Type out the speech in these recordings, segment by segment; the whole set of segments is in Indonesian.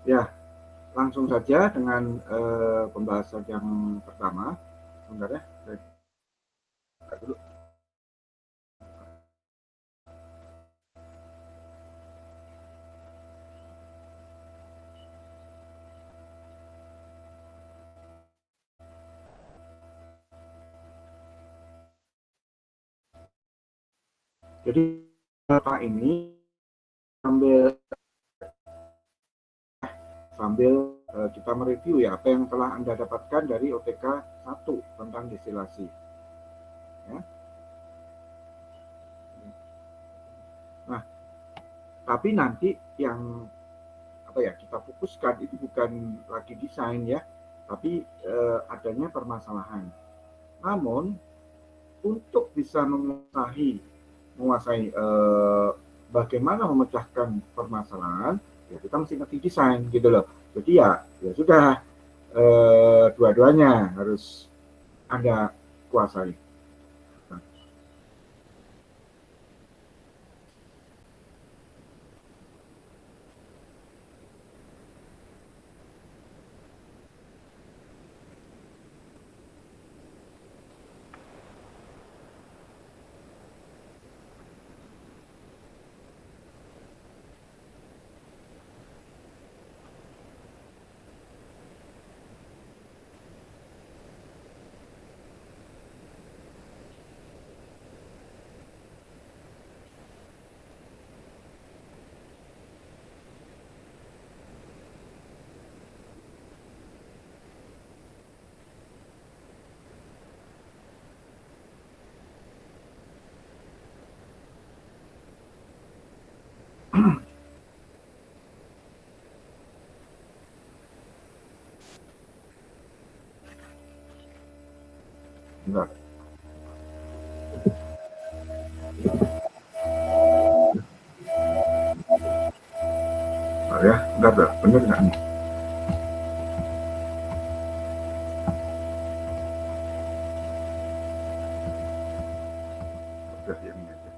Ya, langsung saja dengan pembahasan yang pertama. Sebentar ya, saya buka dulu. Jadi Bapak ini sambil sambil kita mereview ya apa yang telah Anda dapatkan dari OTK 1 tentang destilasi. Ya. Nah, tapi nanti yang apa ya kita fokuskan itu bukan lagi desain ya, tapi adanya permasalahan. Namun untuk bisa menguasai bagaimana memecahkan permasalahan, ya kita mesti ngerti desain gitu loh. Jadi ya sudah dua-duanya harus Anda kuasai. Enggak. Enggak ya, enggak, bener enggak nih? Udah ya ini aja.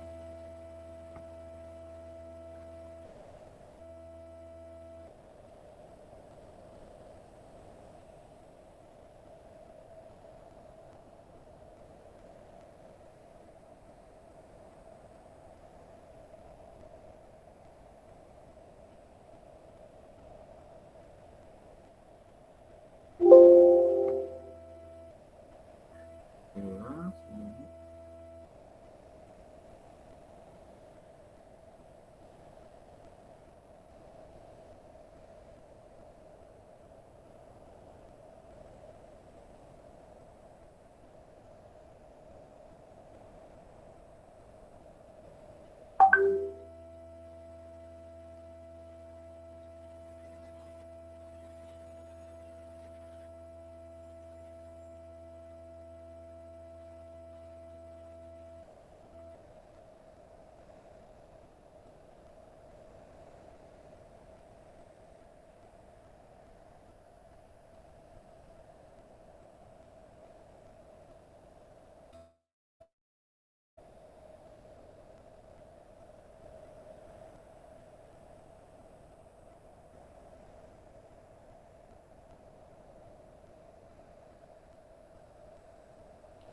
Jelas.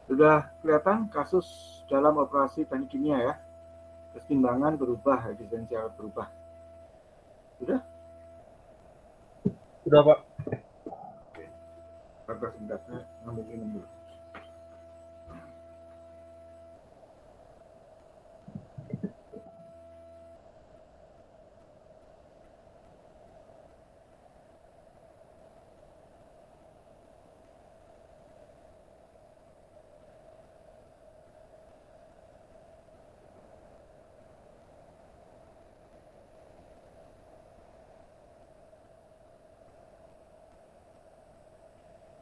Sudah kelihatan kasus dalam operasi teknik kimia ya. Keseimbangan berubah, efisiensi berubah. Sudah? Sudah, Pak. Oke. Bagus singkatnya ngambil minum dulu.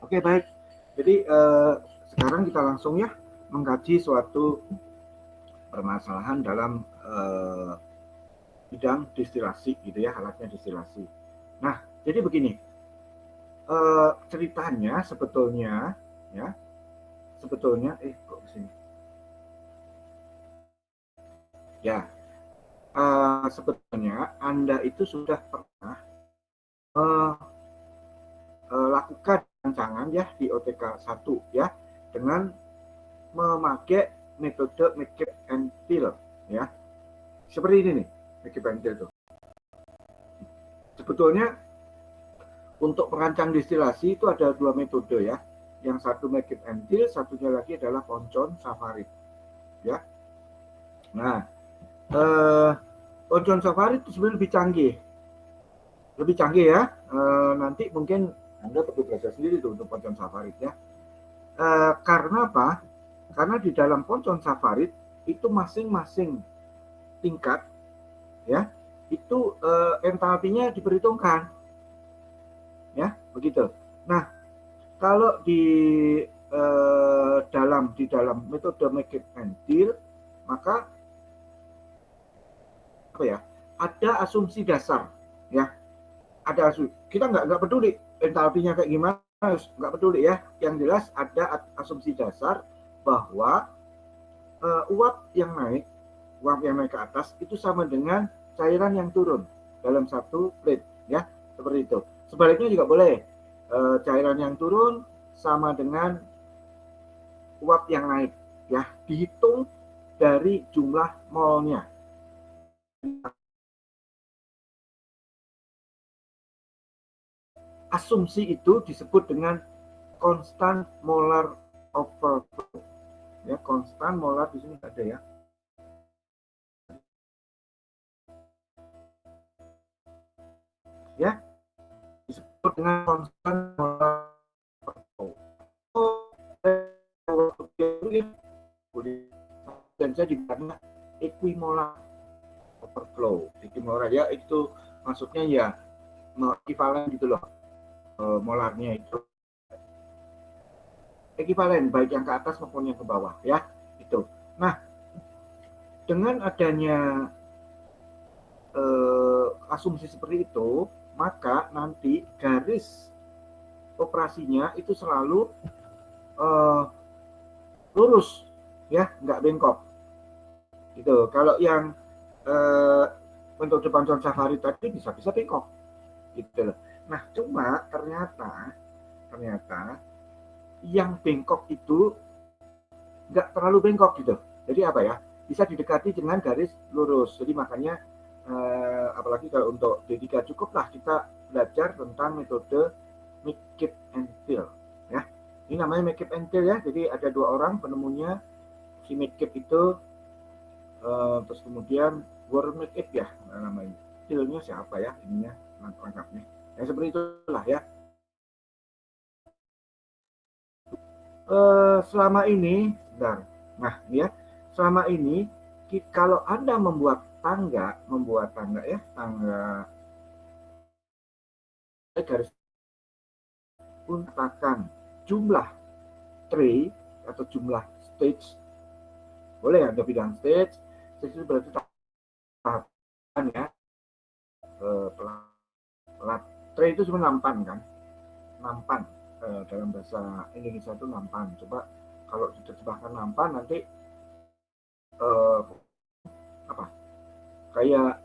Oke, baik. Jadi sekarang kita langsung ya mengkaji suatu permasalahan dalam bidang destilasi gitu ya, alatnya destilasi. Nah, jadi begini, ceritanya sebetulnya ya, sebetulnya kok kesini? Ya, sebetulnya Anda itu sudah pernah kan ya di OTK 1 ya, dengan memakai metode make and fill ya. Seperti ini nih, make and fill tuh. Sebetulnya untuk perancang destilasi itu ada dua metode ya. Yang satu make and fill, satunya lagi adalah Poncon Savarit ya. Nah, Poncon Savarit itu sebenarnya lebih canggih ya. Nanti mungkin Anda perlu belajar sendiri tuh untuk Poncon Savarit ya. Karena apa? Karena di dalam Poncon Savarit itu masing-masing tingkat ya, itu entalpinya diperhitungkan ya, begitu. Nah, kalau di dalam metode make and fill, maka apa ya, ada asumsi dasar ya, ada kita nggak peduli entalpinya kayak gimana, nggak peduli ya, yang jelas ada asumsi dasar bahwa uap yang naik ke atas itu sama dengan cairan yang turun dalam satu plate ya, seperti itu. Sebaliknya juga boleh, cairan yang turun sama dengan uap yang naik ya, dihitung dari jumlah molnya. Asumsi itu disebut dengan konstan molar overflow ya. Konstan molar di sini ada ya, ya disebut dengan konstan molar overflow. Dan saya dibilangnya equimolar overflow. Equimolar ya, itu maksudnya ya ekivalen gitu loh, molarnya itu ekivalen baik yang ke atas maupun yang ke bawah ya, itu. Nah, dengan adanya asumsi seperti itu, maka nanti garis operasinya itu selalu lurus ya, nggak bengkok gitu. Kalau yang untuk Poncon Savarit tadi bisa bengkok gitu loh. Nah, cuma ternyata yang bengkok itu nggak terlalu bengkok gitu. Jadi apa ya, bisa didekati dengan garis lurus. Jadi makanya apalagi kalau untuk D3 cukuplah kita belajar tentang metode make and fill ya. Ini namanya make and fill ya. Jadi ada dua orang penemunya, si make itu terus kemudian Warren make ya namanya. Fillnya siapa ya ininya lengkapnya. Ya seperti itulah ya. Selama ini, bentar. Nah, ya, selama ini kalau Anda membuat tangga ya, tangga garis untakan jumlah tray atau jumlah stage, boleh Anda bilang stage itu berarti tahapan ya. Tray itu cuma nampan kan, nampan dalam bahasa Indonesia itu nampan. Coba kalau diterjemahkan nampan nanti apa, kayak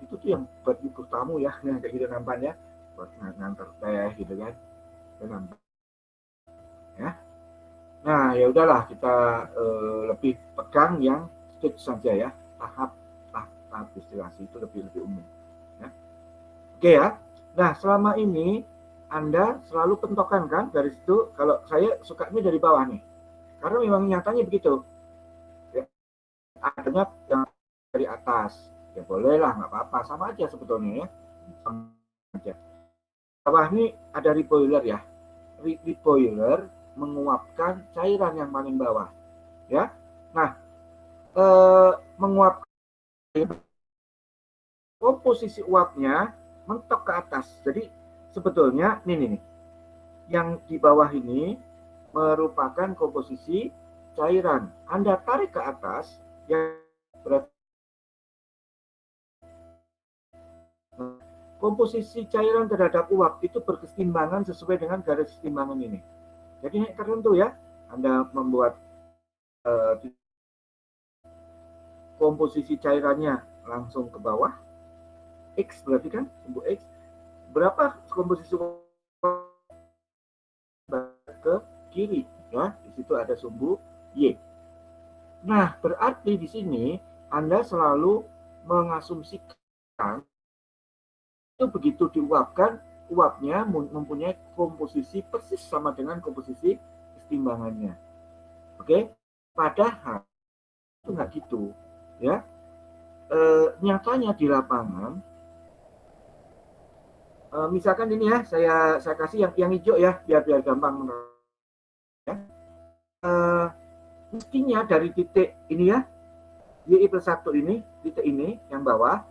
itu tuh yang buat buku tamu ya, kayak gitu nampan ya, buat nganter teh gitu kan, nampan ya. Nah ya udahlah, kita lebih pegang yang stage saja ya, tahap destilasi itu lebih umum ya. Oke ya. Nah selama ini Anda selalu pentokan kan dari situ. Kalau saya sukanya dari bawah nih, karena memang nyatanya begitu ya. Adanya yang dari atas ya, boleh lah, nggak apa-apa, sama aja sebetulnya ya, sama aja. Bawah ini ada reboiler ya, reboiler menguapkan cairan yang paling bawah ya. Nah, menguapkan komposisi uapnya mentok ke atas. Jadi sebetulnya nih yang di bawah ini merupakan komposisi cairan. Anda tarik ke atas yang berarti komposisi cairan terhadap uap itu berkeseimbangan sesuai dengan garis keseimbangan ini. Jadi tertentu ya, Anda membuat komposisi cairannya langsung ke bawah, X berarti kan, sumbu X, berapa komposisi kiri, ya. Di situ ada sumbu Y. Nah, berarti di sini Anda selalu mengasumsikan itu begitu diuapkan, uapnya mempunyai komposisi persis sama dengan komposisi kesetimbangannya. Oke? Padahal itu nggak gitu, ya. Nyatanya di lapangan, misalkan ini ya, saya kasih yang hijau ya, biar gampang. Ya. Mestinya dari titik ini ya, Y plus 1 ini, titik ini yang bawah,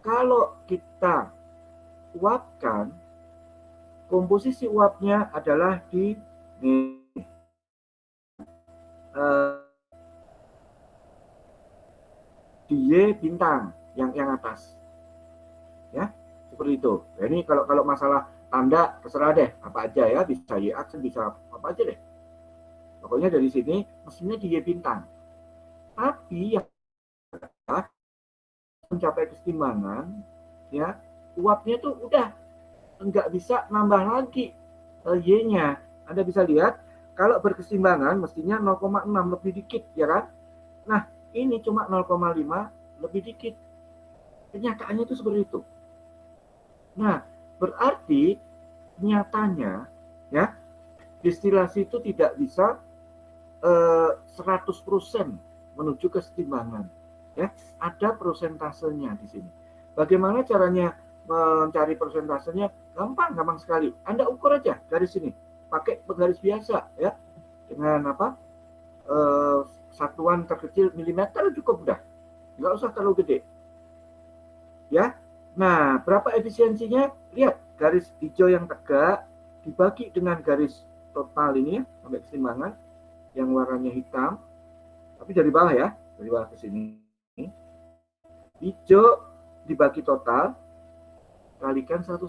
kalau kita uapkan, komposisi uapnya adalah di Y bintang yang atas, ya, seperti itu. Nah, ini kalau masalah tanda terserah deh, apa aja ya, bisa Y aksen, bisa apa aja deh. Pokoknya dari sini mestinya di Y bintang. Tapi yang mencapai kesetimbangan, ya, uapnya tuh udah nggak bisa nambah lagi Y-nya. Anda bisa lihat kalau berkeseimbangan mestinya 0,6 lebih dikit, ya kan? Nah, ini cuma 0,5 lebih dikit. Kenyataannya itu seperti itu. Nah, berarti nyatanya ya, destilasi itu tidak bisa 100% menuju kesetimbangan. Ya, ada prosentasenya di sini. Bagaimana caranya mencari prosentasenya? Gampang sekali. Anda ukur aja garis ini, pakai penggaris biasa ya, dengan apa? Satuan terkecil milimeter cukup udah, nggak usah terlalu gede. Ya, nah berapa efisiensinya? Lihat garis hijau yang tegak dibagi dengan garis total ini ya, sampai keseimbangan yang warnanya hitam, tapi dari bawah ya, dari bawah ke sini. Hijau dibagi total, kalikan 100%.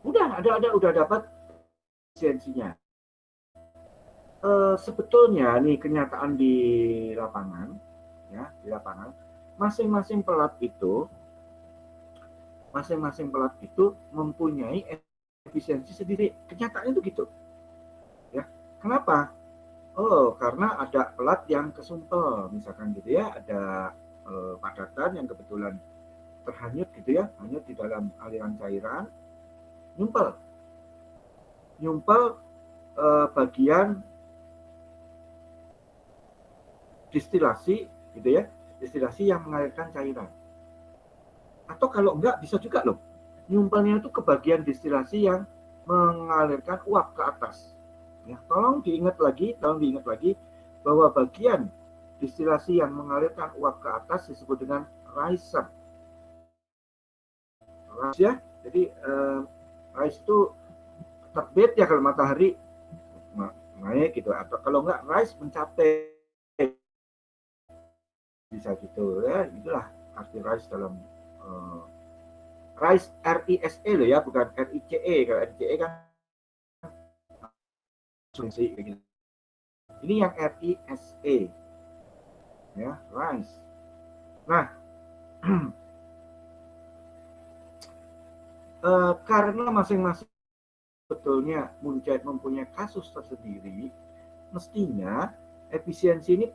Udah dapat efisiensinya. Sebetulnya nih kenyataan di lapangan, ya, di lapangan, masing-masing pelat itu mempunyai efisiensi sendiri. Kenyataannya itu gitu. Ya. Kenapa? Oh, karena ada pelat yang kesumpel, misalkan gitu ya, ada padatan yang kebetulan terhanyut gitu ya, hanyut di dalam aliran cairan, nyumpel bagian destilasi gitu ya, destilasi yang mengalirkan cairan. Atau kalau enggak bisa juga loh, nyumpelnya itu ke bagian destilasi yang mengalirkan uap ke atas. Ya, tolong diingat lagi bahwa bagian destilasi yang mengalirkan uap ke atas disebut dengan riser. Ya, jadi rise itu terbit ya kalau matahari naik gitu, atau kalau enggak rise mencapai, bisa gitu ya. Itulah arti rise dalam rise, RISE loh ya, bukan RICE. Kalau RICE kan asumsi gitu. Ini yang RISE ya, rise. Nah, karena masing-masing sebetulnya Moonshine mempunyai kasus tersendiri, mestinya efisiensi ini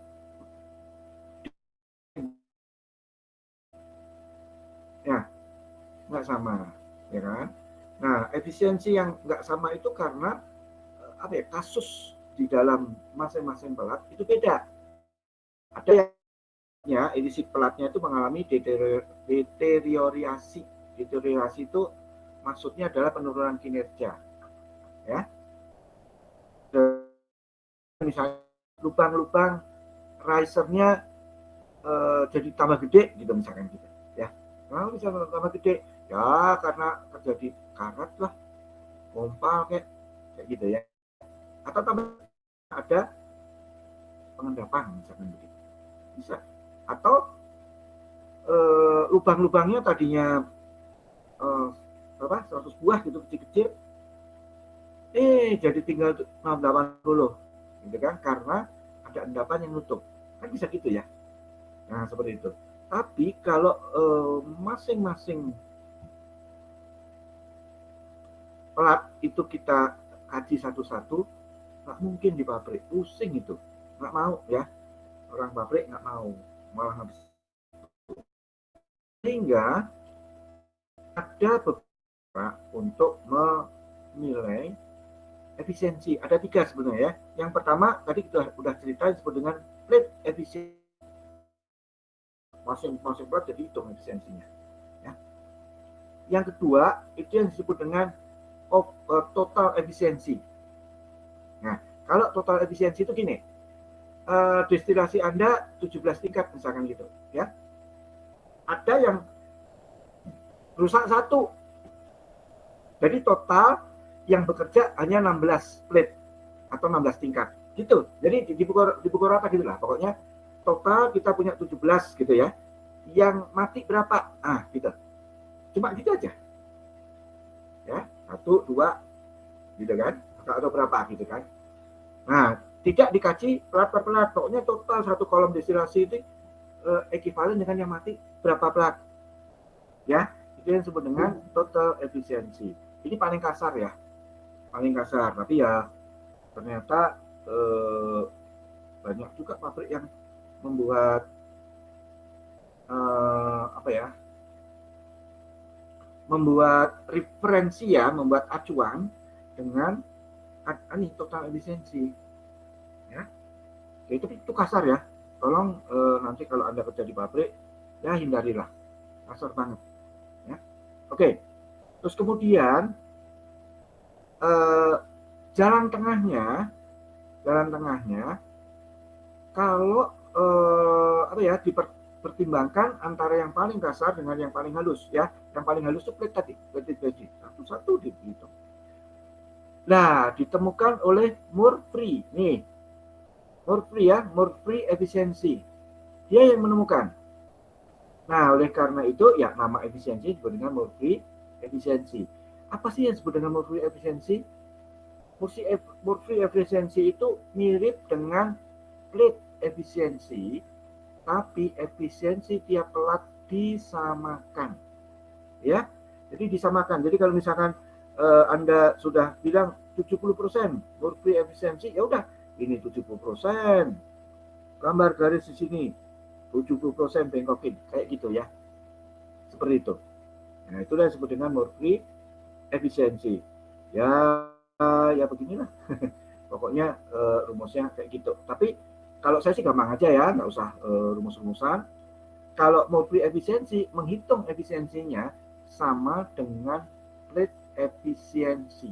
ya nggak sama, ya kan? Nah, efisiensi yang nggak sama itu karena apa ya, kasus di dalam masing-masing pelat itu beda. Ada yang ya, edisi pelatnya itu mengalami deteriorasi. Deteriorasi itu maksudnya adalah penurunan kinerja, ya. Misalnya lubang-lubang risernya jadi tambah gede gitu misalkan gitu, ya. Nah, bisa tambah gede ya karena terjadi karat lah, pompa kayak gitu ya. Atau tambah ada pengendapan misalkan begitu, bisa. Atau lubang-lubangnya tadinya berapa 100 buah gitu kecil-kecil, jadi tinggal 80 gitu kan, karena ada endapan yang nutup, kan bisa gitu ya. Nah seperti itu. Tapi kalau masing-masing pelat itu kita kaji satu-satu, nggak mungkin di pabrik, pusing itu, nggak mau ya, orang pabrik nggak mau, malah habis. Sehingga ada beberapa untuk menilai efisiensi. Ada 3 sebenarnya ya. Yang pertama tadi kita udah cerita disebut dengan plate efisiensi. Masing-masing plat jadi hitung efisiensinya. Ya. Yang kedua itu yang disebut dengan total efisiensi. Nah, kalau total efisiensi itu gini, destilasi Anda 17 tingkat misalkan gitu, ya. Ada yang rusak 1. Jadi total yang bekerja hanya 16 plate atau 16 tingkat. Gitu. Jadi di buku rata gitu lah. Pokoknya total kita punya 17 gitu ya. Yang mati berapa? Ah, gitu. Cuma gitu aja. Ya, 1, 2 gitu kan. Atau berapa gitu kan. Nah, tidak dikaji plat per plat. Pokoknya total satu kolom destilasi itu ekuivalen dengan yang mati berapa plat. Ya, itu yang disebut dengan total efisiensi. Ini paling kasar ya. Paling kasar, tapi ya ternyata banyak juga pabrik yang membuat membuat referensi ya, membuat acuan dengan ini total efisiensi ya. Itu kasar ya, tolong nanti kalau Anda kerja di pabrik ya hindarilah, kasar banget ya. Oke, terus kemudian jalan tengahnya kalau dipertimbangkan antara yang paling kasar dengan yang paling halus ya. Yang paling halus itu plate tadi, plate satu-satu dihitung. Nah, ditemukan oleh Murphy nih, Murphy efisiensi, dia yang menemukan. Nah, oleh karena itu ya nama efisiensi disebut dengan Murphy efisiensi. Apa sih yang disebut dengan Murphy efisiensi? Murphy efisiensi itu mirip dengan plate efisiensi, tapi efisiensi tiap pelat disamakan. Ya, jadi disamakan. Jadi kalau misalkan Anda sudah bilang 70% Murphy efisiensi, ya udah ini 70%. Gambar garis di sini 70% bengkokin, kayak gitu ya. Seperti itu. Nah, itulah yang disebut dengan Murphy efisiensi. Ya beginilah. Pokoknya rumusnya kayak gitu. Tapi kalau saya sih gampang aja ya, nggak usah rumus-rumusan. Kalau Murphy efisiensi, menghitung efisiensinya sama dengan plate efisiensi.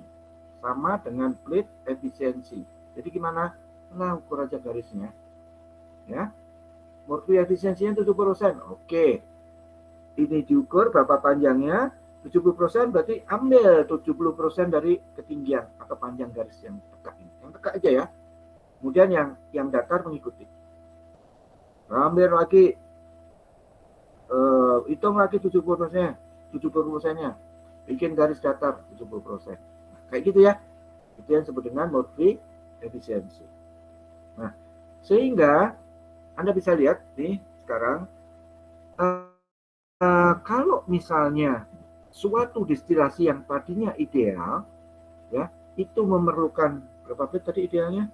Sama dengan plate efisiensi. Jadi gimana? Nah, ukur aja garisnya. Ya. Murphy efisiensinya 70%. Oke. Ini diukur berapa panjangnya? 70%, berarti ambil 70% dari ketinggian atau panjang garis yang tegak ini. Yang tegak aja ya. Kemudian yang datar mengikuti. Ambil lagi, hitung lagi 70%nya. Bikin garis datar 70%. Kayak gitu ya. Itu yang disebut dengan Murphy efisiensi. Nah, sehingga Anda bisa lihat nih sekarang, kalau misalnya suatu destilasi yang tadinya ideal, ya, itu memerlukan berapa plate tadi idealnya?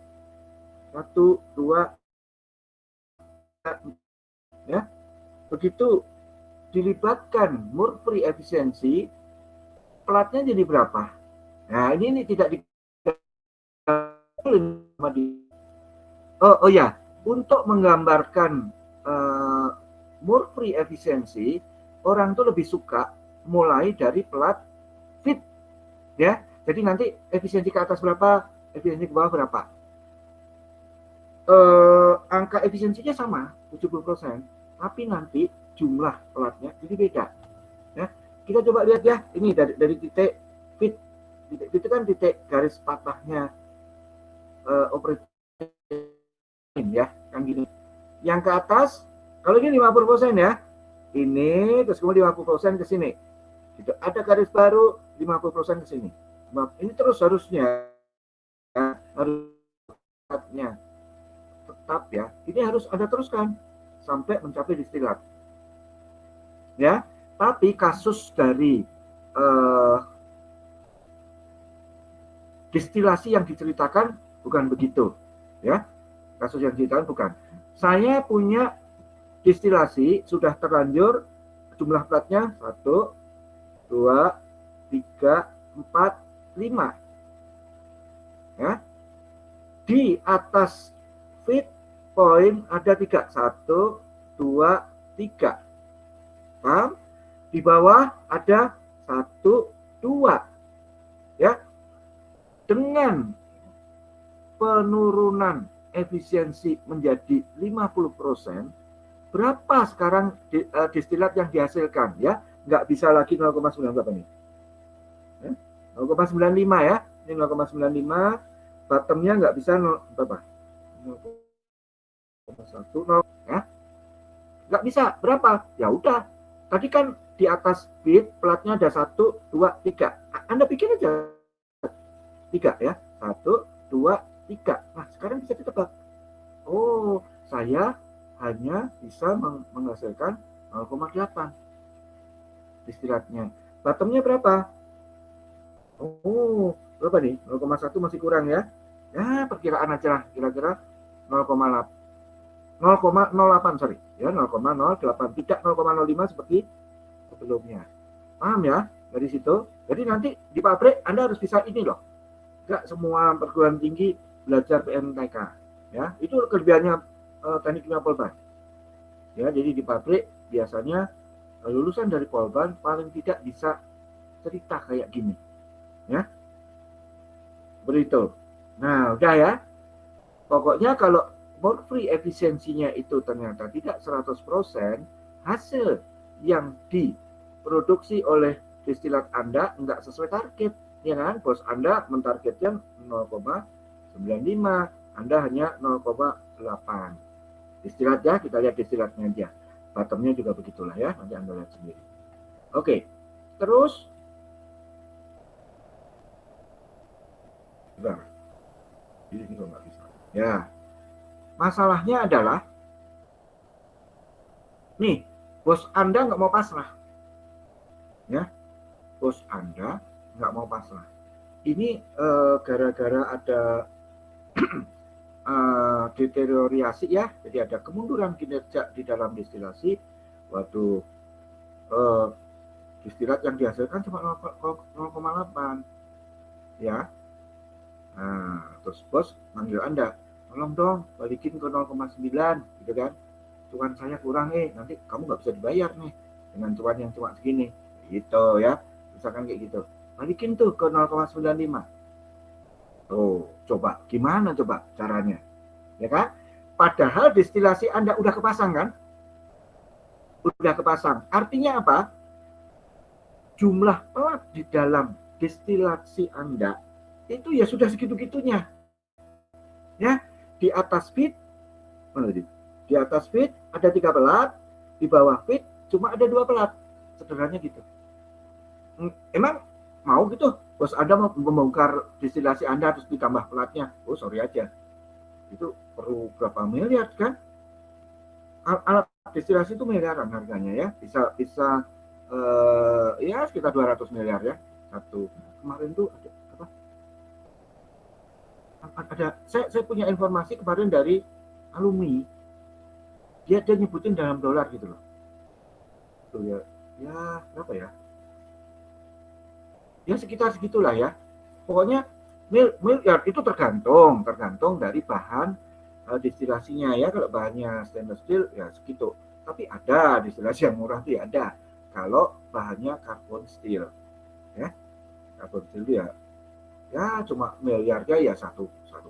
1, 2, 4, ya. Begitu dilibatkan Murphy efisiensi, platnya jadi berapa? Nah, ini tidak di ya, untuk menggambarkan Murphy efisiensi, orang tuh lebih suka mulai dari plat fit, ya. Jadi nanti efisiensi ke atas berapa, efisiensi ke bawah berapa. Angka efisiensinya sama, 70%, tapi nanti jumlah platnya jadi beda. Ya. Kita coba lihat ya, ini dari titik fit, titik itu kan titik garis patahnya operating ya, kan gini. Yang ke atas, kalau ini 50% ya, ini terus kemudian 50% ke sini. Gitu. Ada garis baru 50% ke sini. Ini terus harusnya tetap ya. Ini harus Anda teruskan sampai mencapai distilat. Ya, tapi kasus dari destilasi yang diceritakan bukan begitu, ya. Kasus yang diceritakan bukan. Saya punya destilasi sudah terlanjur, jumlah platnya 1, 2, 3, 4, 5. Ya. Di atas feed point ada 3, 1, 2, 3. Paham? Di bawah ada 1, 2. Ya. Dengan penurunan efisiensi menjadi 50%, berapa sekarang destilat yang dihasilkan? Ya, nggak bisa lagi 0,9 berapa nih? 0,95 ya. Ini 0,95. Bottomnya nggak bisa berapa? 0,1 ya. Nggak bisa. Berapa? Ya udah. Tadi kan di atas feed platnya ada 1, 2, 3. Anda pikir aja 3 ya. 1, 2, 3. Nah, sekarang bisa ditebak. Oh, saya hanya bisa menghasilkan 0,8 distilatnya. Bottomnya berapa? Oh, berapa nih? 0,1 masih kurang ya. Ya, perkiraan aja lah. Kira-kira 0,8. 0,08, sorry. Ya, 0,08. Tidak 0,05 seperti sebelumnya. Paham ya? Dari situ. Jadi nanti di pabrik Anda harus bisa ini loh. Enggak semua perguruan tinggi belajar PMTK. Ya, itu kelebihannya teknik kimia Polban. Ya, jadi di pabrik biasanya lulusan dari Polban paling tidak bisa cerita kayak gini. Ya. Begitu. Nah, udah ya. Pokoknya kalau mercury efisiensinya itu ternyata tidak 100%, hasil yang diproduksi oleh destilat Anda enggak sesuai target. Ya kan? Bos Anda mentargetkan 0,95, Anda hanya 0,8. Destilat ya, kita lihat destilatnya aja. Bottomnya juga begitulah ya, nanti Anda lihat sendiri. Oke, terus bentar. Ini kok nggak bisa. Ya, masalahnya adalah nih, bos Anda nggak mau pasrah. Ya, bos Anda nggak mau pasrah. Ini gara-gara ada deteriorasi ya, jadi ada kemunduran kinerja di dalam destilasi. Waktu destilat yang dihasilkan cuma 0,8 ya. Nah, terus bos manggil Anda, tolong dong balikin ke 0,9 gitu kan. Cuan saya kurang nanti kamu nggak bisa dibayar nih dengan cuan yang cuma segini gitu ya, misalkan kayak gitu. Balikin tuh ke 0,95. Tuh, coba gimana coba caranya, ya kan? Padahal destilasi Anda udah kepasang kan? Udah kepasang. Artinya apa? Jumlah pelat di dalam destilasi Anda itu ya sudah segitu-gitunya. Ya, di atas feed di atas feed ada 3 pelat, di bawah feed cuma ada 2 pelat. Sederhananya gitu. Emang mau gitu? Bos Anda mau membongkar destilasi Anda terus ditambah pelatnya? Oh, sorry aja. Itu perlu berapa miliar kan? Alat destilasi itu miliaran harganya ya. Bisa ya sekitar 200 miliar ya. Satu. Kemarin tuh ada saya punya informasi kemarin dari alumni, dia nyebutin dalam dolar gitu loh. Tuh ya berapa ya? Ya sekitar segitulah ya. Pokoknya miliar itu tergantung dari bahan destilasinya ya. Kalau bahannya stainless steel ya segitu. Tapi ada destilasi yang murah tuh ya ada. Kalau bahannya carbon steel ya. Carbon steel ya cuma miliarnya ya 1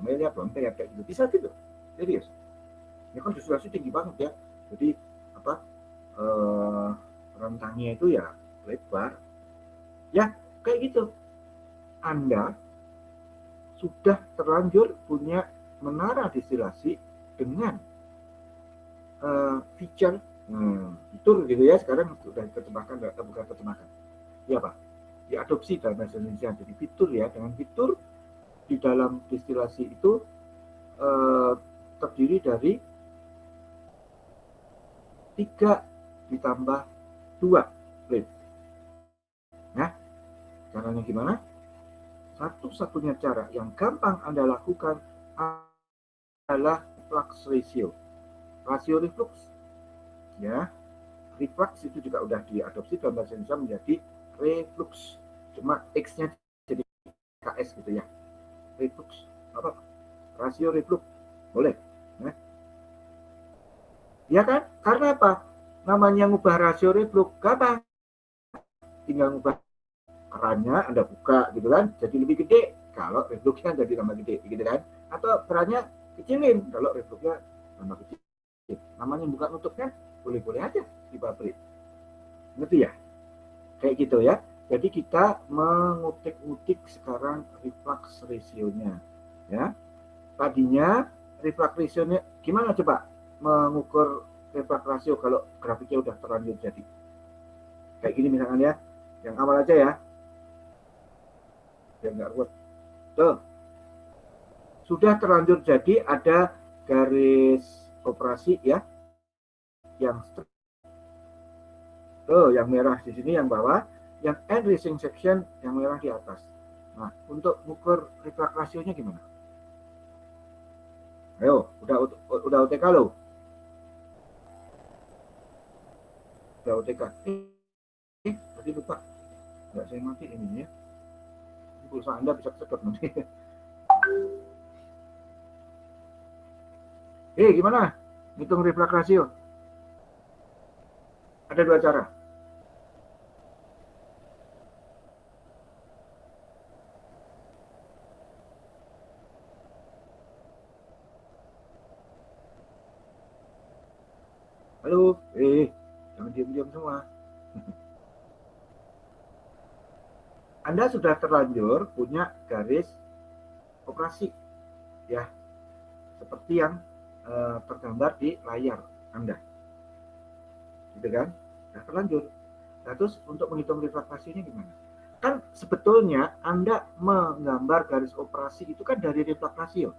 miliar, 2 miliar kayak gitu. Bisa gitu. Serius. Ya kan destilasi tinggi banget ya. Jadi apa rentangnya itu ya lebar. Ya, kayak gitu. Anda sudah terlanjur punya menara destilasi dengan feature fitur gitu ya, sekarang sudah diterjemahkan, bukan terjemahkan. Ya Pak, diadopsi dalam bahasa Indonesia. Jadi fitur ya, dengan fitur di dalam destilasi itu terdiri dari 3 ditambah 2 plate. Nah, caranya gimana? satu-satunya cara yang gampang Anda lakukan adalah reflux ratio. Rasio reflux. Ya. Reflux itu juga udah diadopsi dalam bahasa Indonesia menjadi reflux. Cuma X-nya jadi KS gitu ya. Reflux. Apa? Rasio reflux. Boleh. Ya. Ya kan? Karena apa? Namanya ngubah rasio reflux gampang. Tinggal ngubah kerannya Anda buka gitu kan, jadi lebih gede kalau refluxnya jadi tambah gede gitu kan, atau kerannya kecilin kalau refluxnya tambah kecil. Namanya buka nutup kan boleh-boleh aja di pabrik, ngerti ya, kayak gitu ya. Jadi kita mengutik-utik sekarang reflux ratio-nya ya. Tadinya reflux ratio-nya gimana, coba mengukur reflux ratio kalau grafiknya udah terlanjur jadi kayak gini misalkan ya, yang awal aja ya biar nggak ruwet. Tuh, sudah terlanjur jadi ada garis operasi ya, yang tuh yang merah di sini yang bawah, yang end rising section yang merah di atas. Nah, untuk ukur reflux rasionya gimana? Ayo, udah UTK lo? Udah UTK. Tadi lupa. Nggak saya mati ini ya. Pulsa Anda bisa kesedot nanti. Gimana? Hitung reflux rasio. Ada dua cara. Halo, jangan diam-diam semua. Anda sudah terlanjur punya garis operasi ya, seperti yang tergambar di layar Anda, gitu kan? Nah, terlanjur. Nah, terus untuk menghitung refraktasinya gimana? Kan sebetulnya Anda menggambar garis operasi itu kan dari refraktasi,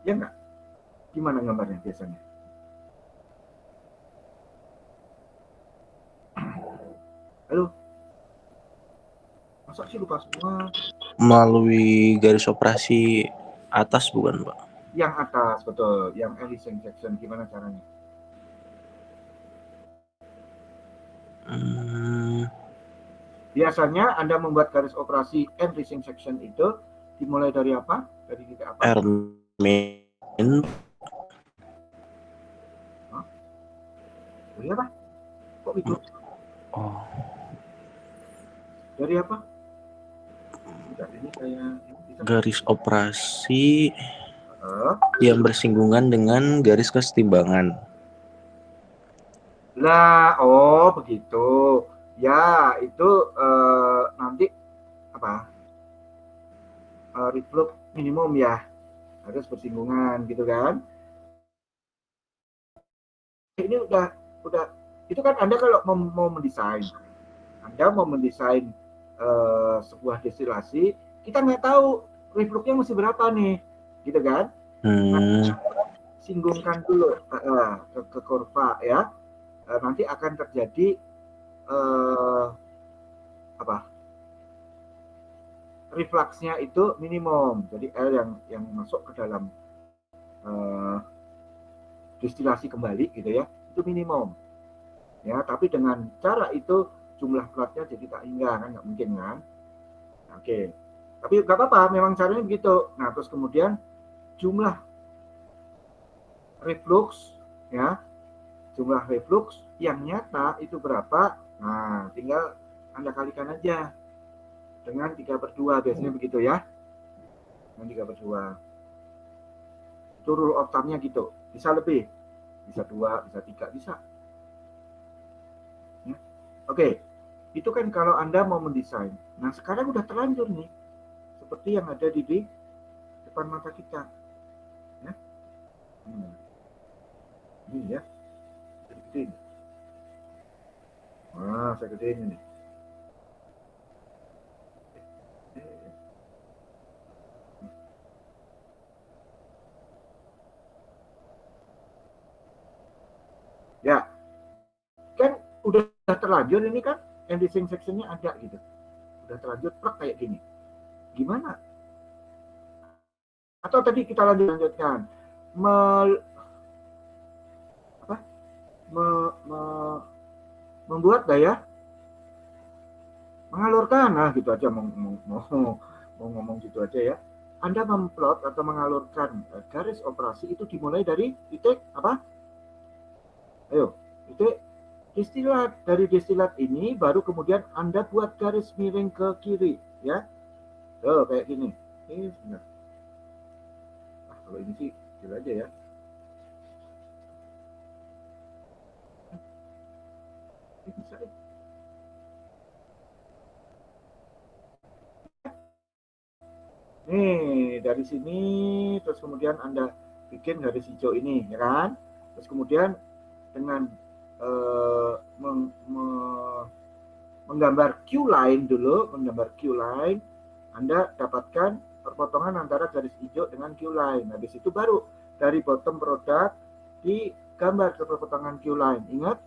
ya nggak? Gimana gambarnya biasanya? Halo? Masa sih lupa semua? Melalui garis operasi atas bukan, Pak? Yang atas, betul. Yang Ellison section, gimana caranya? Biasanya Anda membuat garis operasi end rising section itu dimulai dari apa? Dari titik apa? Min. Dari apa? Kok itu? Oh. Dari apa? Ini kayak garis operasi yang bersinggungan dengan garis kesetimbangan. Lah, oh begitu. Ya, itu nanti apa? Reflux minimum ya. Harus bersinggungan gitu kan. Ini udah itu kan Anda kalau mau mendesain. Anda mau mendesain sebuah destilasi, kita nggak tahu refluxnya mesti berapa nih, gitu kan? Nah, singgungkan dulu ke kurva ya. Nanti akan terjadi apa? Refluxnya itu minimum. Jadi air yang masuk ke dalam destilasi kembali gitu ya, itu minimum. Ya, tapi dengan cara itu jumlah platnya jadi tak hingga kan, nggak mungkin kan? Oke. Tapi nggak apa-apa, memang caranya begitu. Nah, terus kemudian jumlah reflux ya, jumlah reflux yang nyata itu berapa? Nah, tinggal Anda kalikan aja dengan 3/2 biasanya begitu ya. Dengan 3/2. Itu rule of thumb-nya gitu. Bisa lebih, bisa 2, bisa 3, bisa. Ya. Oke, itu kan kalau Anda mau mendesain. Nah, sekarang udah terlanjur nih, seperti yang ada di depan mata kita. Ya. Ini ya, jadi gede nih. Wah, saya gedein ini. Ya, kan udah terlanjur ini kan, ending section-nya ada gitu. Udah terlanjur plak kayak gini. Gimana Atau tadi kita lanjutkan me, apa, me, me, membuat daya mengalurkan, nah gitu aja mau ngomong gitu aja ya. Anda memplot atau mengalurkan garis operasi itu dimulai dari titik apa? Ayo, titik destilat. Dari destilat ini baru kemudian Anda buat garis miring ke kiri ya. Tuh kayak gini. Ini benar. Nah, kalau ini sih kecil aja ya. Ini bisa deh. Nih, dari sini terus kemudian Anda bikin garis hijau ini, ya kan? Terus kemudian dengan eh, meng, me, menggambar Q line dulu, menggambar Q line, Anda dapatkan perpotongan antara garis hijau dengan Q line. Habis itu baru dari bottom produk digambar ke perpotongan Q line. Ingat?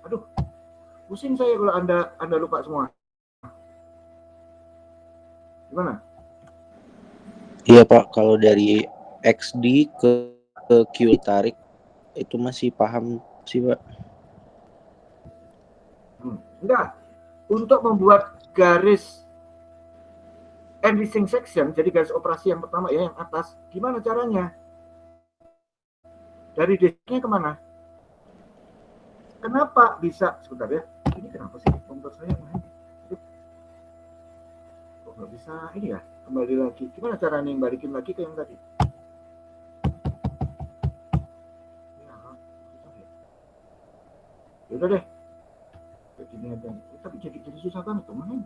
Aduh, pusing saya kalau Anda lupa semua. Gimana? Iya Pak, kalau dari XD ke Q tarik itu masih paham sih Pak. Enggak. Untuk membuat garis enriching section, jadi garis operasi yang pertama ya, yang atas, gimana caranya? Dari desanya kemana? Kenapa bisa? Sebentar ya. Ini kenapa sih komputer saya main? Kok nggak bisa ini ya? Kembali lagi. Gimana caranya yang balikin lagi ke yang tadi? Ya, susah ya. Ya udah deh. Begini aja. Tapi jadi susah banget tuh main.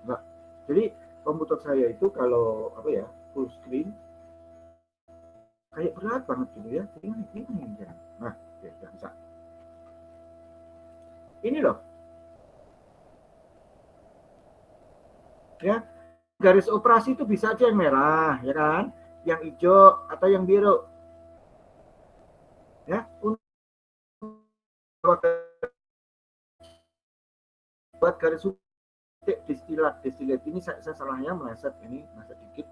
Enggak. Jadi komputer saya itu kalau apa ya full screen kayak berat banget gitu ya. Ini. Nah, ya, bisa. Ini loh, ya garis operasi itu bisa aja yang merah, ya kan, yang hijau atau yang biru, ya. Untuk buat garis destilat ini saya salahnya meleset ini meleset dikit.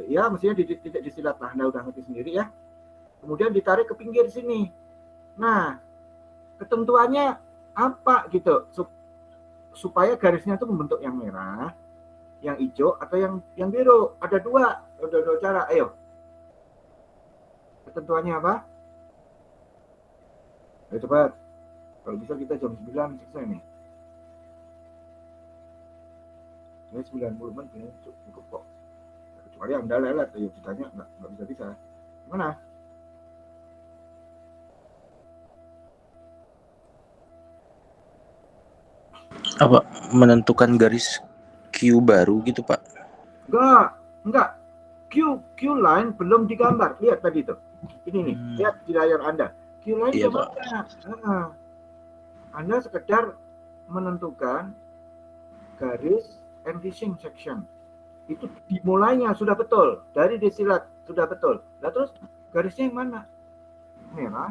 Ya mestinya di titik destilat lah, Anda udah ngerti sendiri ya. Kemudian ditarik ke pinggir sini. Nah, ketentuannya apa gitu supaya garisnya itu membentuk yang merah, yang hijau atau yang biru. Ada dua cara. Ayo, ketentuannya apa? Ayo cepat. Kalau bisa kita jam 9 selesai nih. Ya 90 menit ya, cukup kok. Kecuali Anda lelet, ya ditanya nggak bisa-bisa. Mana? Apa menentukan garis Q baru gitu Pak? Enggak. Q line belum digambar. Lihat tadi tuh. Ini nih, lihat di layar Anda. Q line Iya belum Pak. ada. Anda sekedar menentukan garis enriching section. Itu dimulainya sudah betul, dari desilat sudah betul. Nah terus garisnya yang mana? Merah,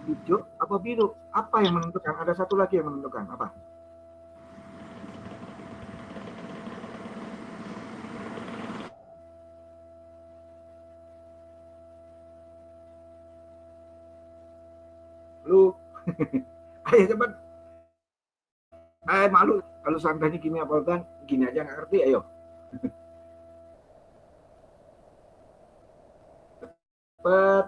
hijau, apa biru? Apa yang menentukan? Ada satu lagi yang menentukan. Apa? Lu, ayo cepat. Malu. Kalau sangkanya kimia poltan, gini aja nggak ngerti. Ayo. Cepet.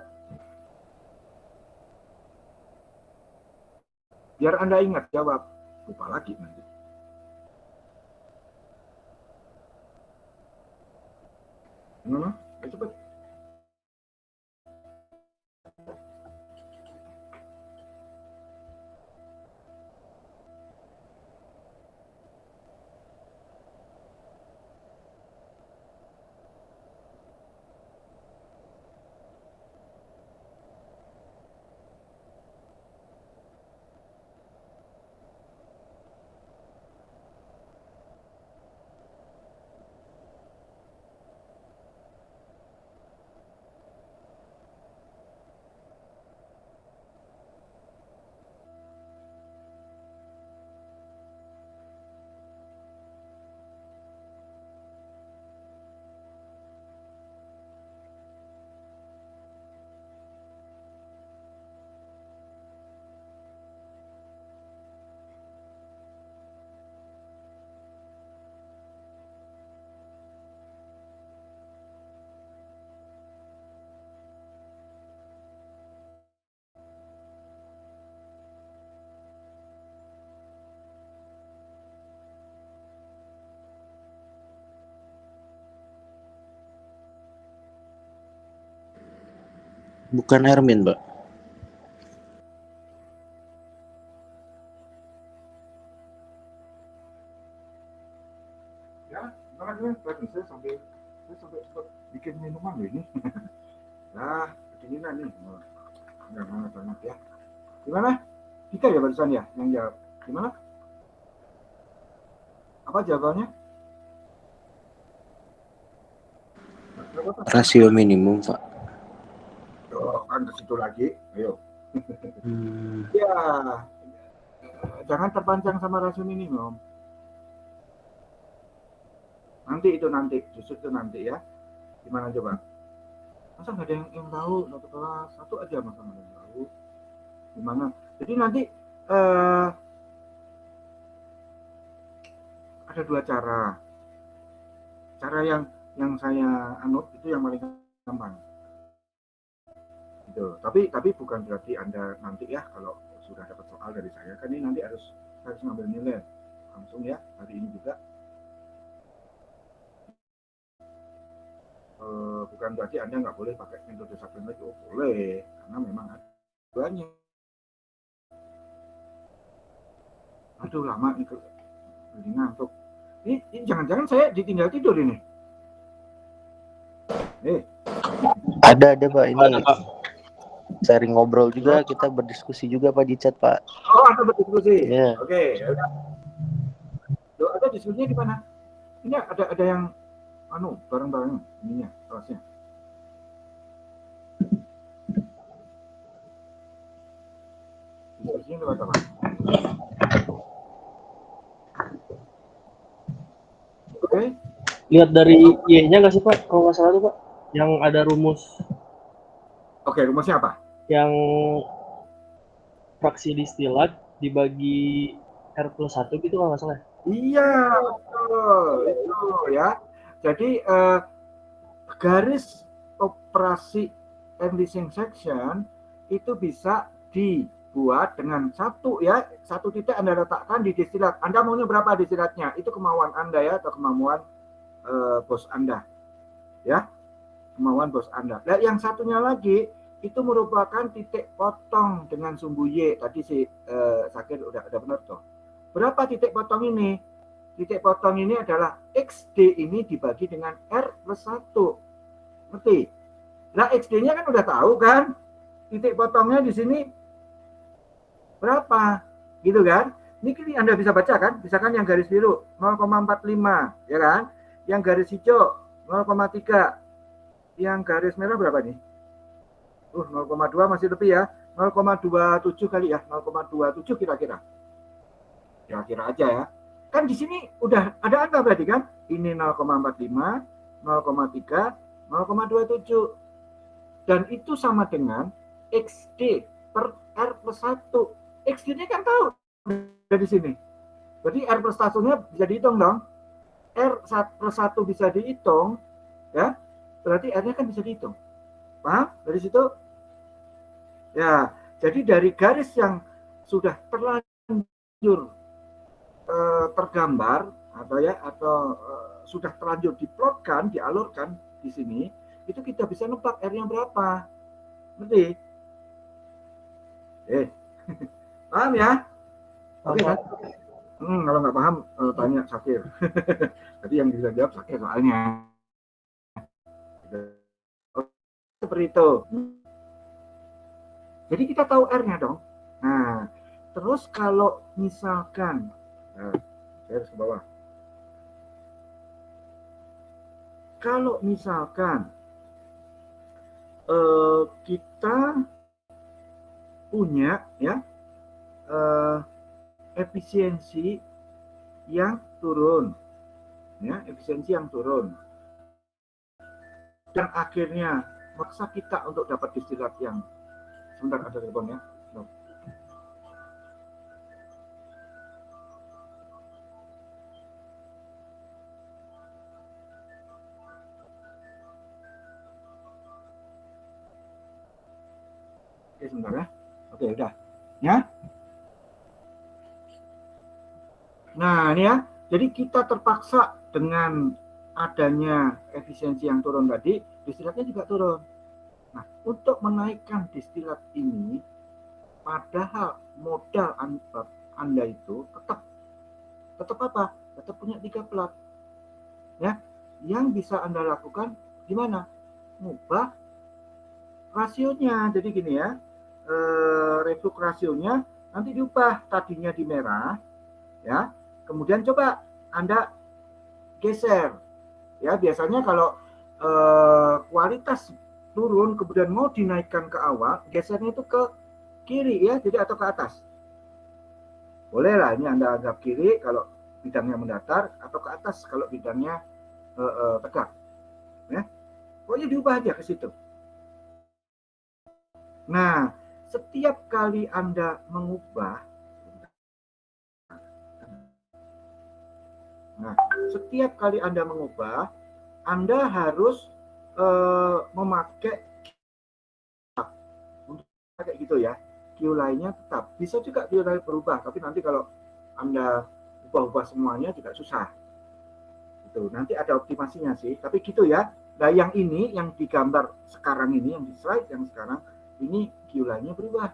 Biar Anda ingat jawab. Lupa lagi nanti. Ayo cepet. Bukan Hermin, Pak. Ya, makanya tadi saya sampai sempat bikin minuman loh ini. Nah, kedinginan nih. Enggak banget ya. Gimana? Kita ya barusan ya yang jawab. Gimana? Apa jawabannya? Rasio minimum, Pak. Oh, kan ke situ lagi. Ayo. Hmm. Ya, jangan terpancang sama rasio minimum. Nanti, justru itu nanti ya. Gimana coba? Masa nggak ada yang tahu satu kelas, satu aja masa nggak ada yang tahu. Gimana? Jadi nanti ada dua cara. Cara yang saya anut itu yang paling gampang. Gitu. Tapi bukan berarti Anda nanti ya kalau sudah dapat soal dari saya kan ini nanti harus ngambil nilai langsung ya hari ini juga. Bukan berarti Anda nggak boleh pakai metode supplement itu boleh karena memang ada banyak. Aduh lama nih jadi ngantuk. Ini jangan-jangan saya ditinggal tidur ini. Ada Pak ini. Ada, Pak. Sharing ngobrol juga, kita berdiskusi juga Pak di chat Pak. Oh, ada berdiskusi. Yeah. Oke. Loh, ada diskusinya di mana? Ini ada yang bareng-bareng ininya kelasnya. Diskusinya lewat apa? Oke. Lihat dari Y-nya nggak sih Pak? Kalau nggak salah tuh Pak, yang ada rumus. Oke, rumusnya apa? Yang fraksi distilat dibagi R+1 gitu kalau nggak salah. Iya, betul. Itu ya. Jadi garis operasi enriching section itu bisa dibuat dengan satu titik Anda letakkan di distilat. Anda maunya berapa distilatnya? Itu kemauan Anda ya, atau kemauan bos Anda. Ya, kemauan bos Anda. Nah, yang satunya lagi itu merupakan titik potong dengan sumbu Y. Tadi si Sakir udah benar tuh. Berapa titik potong ini? Titik potong ini adalah XD ini dibagi dengan R+1. Ngerti? Nah, XD-nya kan udah tahu kan? Titik potongnya di sini berapa? Gitu kan? Ini Anda bisa baca kan? Misalkan yang garis biru 0,45, ya kan? Yang garis hijau 0,3. Yang garis merah berapa nih? 0,2 masih lebih ya. 0,27 kali ya. 0,27 kira-kira. Kira-kira aja ya. Kan di sini udah ada angka berarti kan? Ini 0,45, 0,3, 0,27. Dan itu sama dengan XD per R+1. XD-nya kan tahu dari sini. Berarti R+1-nya bisa dihitung dong. R+1 bisa dihitung, ya. Berarti R-nya kan bisa dihitung. Paham? Dari situ? Ya, jadi dari garis yang sudah terlanjur tergambar atau sudah terlanjur diplotkan, dialurkan di sini, itu kita bisa nebak R-nya berapa. Ngerti? Paham ya? Oke kan? Kalau nggak paham tanya Sakir. Tadi yang bisa jawab Sakir soalnya. Seperti itu. Jadi kita tahu R-nya dong. Nah, terus kalau misalkan saya harus ke bawah. Kalau misalkan kita punya ya efisiensi yang turun, ya efisiensi yang turun, dan akhirnya maksa kita untuk dapat distilat yang sebentar ada telepon ya. Oke, sebentar ya. Oke, udah. Ya. Nah, ini ya. Jadi kita terpaksa dengan adanya efisiensi yang turun tadi, distilatnya juga turun. Nah, untuk menaikkan distilat ini, padahal modal Anda itu tetap apa? Tetap punya 3 plat. Ya, yang bisa Anda lakukan gimana? Ngubah rasionya. Jadi gini ya, reflux rasionya nanti diubah, tadinya di merah, ya. Kemudian coba Anda geser. Ya, biasanya kalau kualitas turun kemudian mau dinaikkan ke awal, gesernya itu ke kiri ya, jadi atau ke atas. Boleh lah ini Anda anggap kiri kalau bidangnya mendatar, atau ke atas kalau bidangnya tegak. Ya, pokoknya diubah aja ke situ. Nah, setiap kali Anda mengubah, Anda harus memakai untuk kayak gitu ya. Q lainnya tetap. Bisa juga Q lain berubah, tapi nanti kalau Anda ubah-ubah semuanya juga susah. Itu nanti ada optimasinya sih, tapi gitu ya. Nah, yang ini yang digambar sekarang ini, yang di slide yang sekarang ini Q lainnya berubah.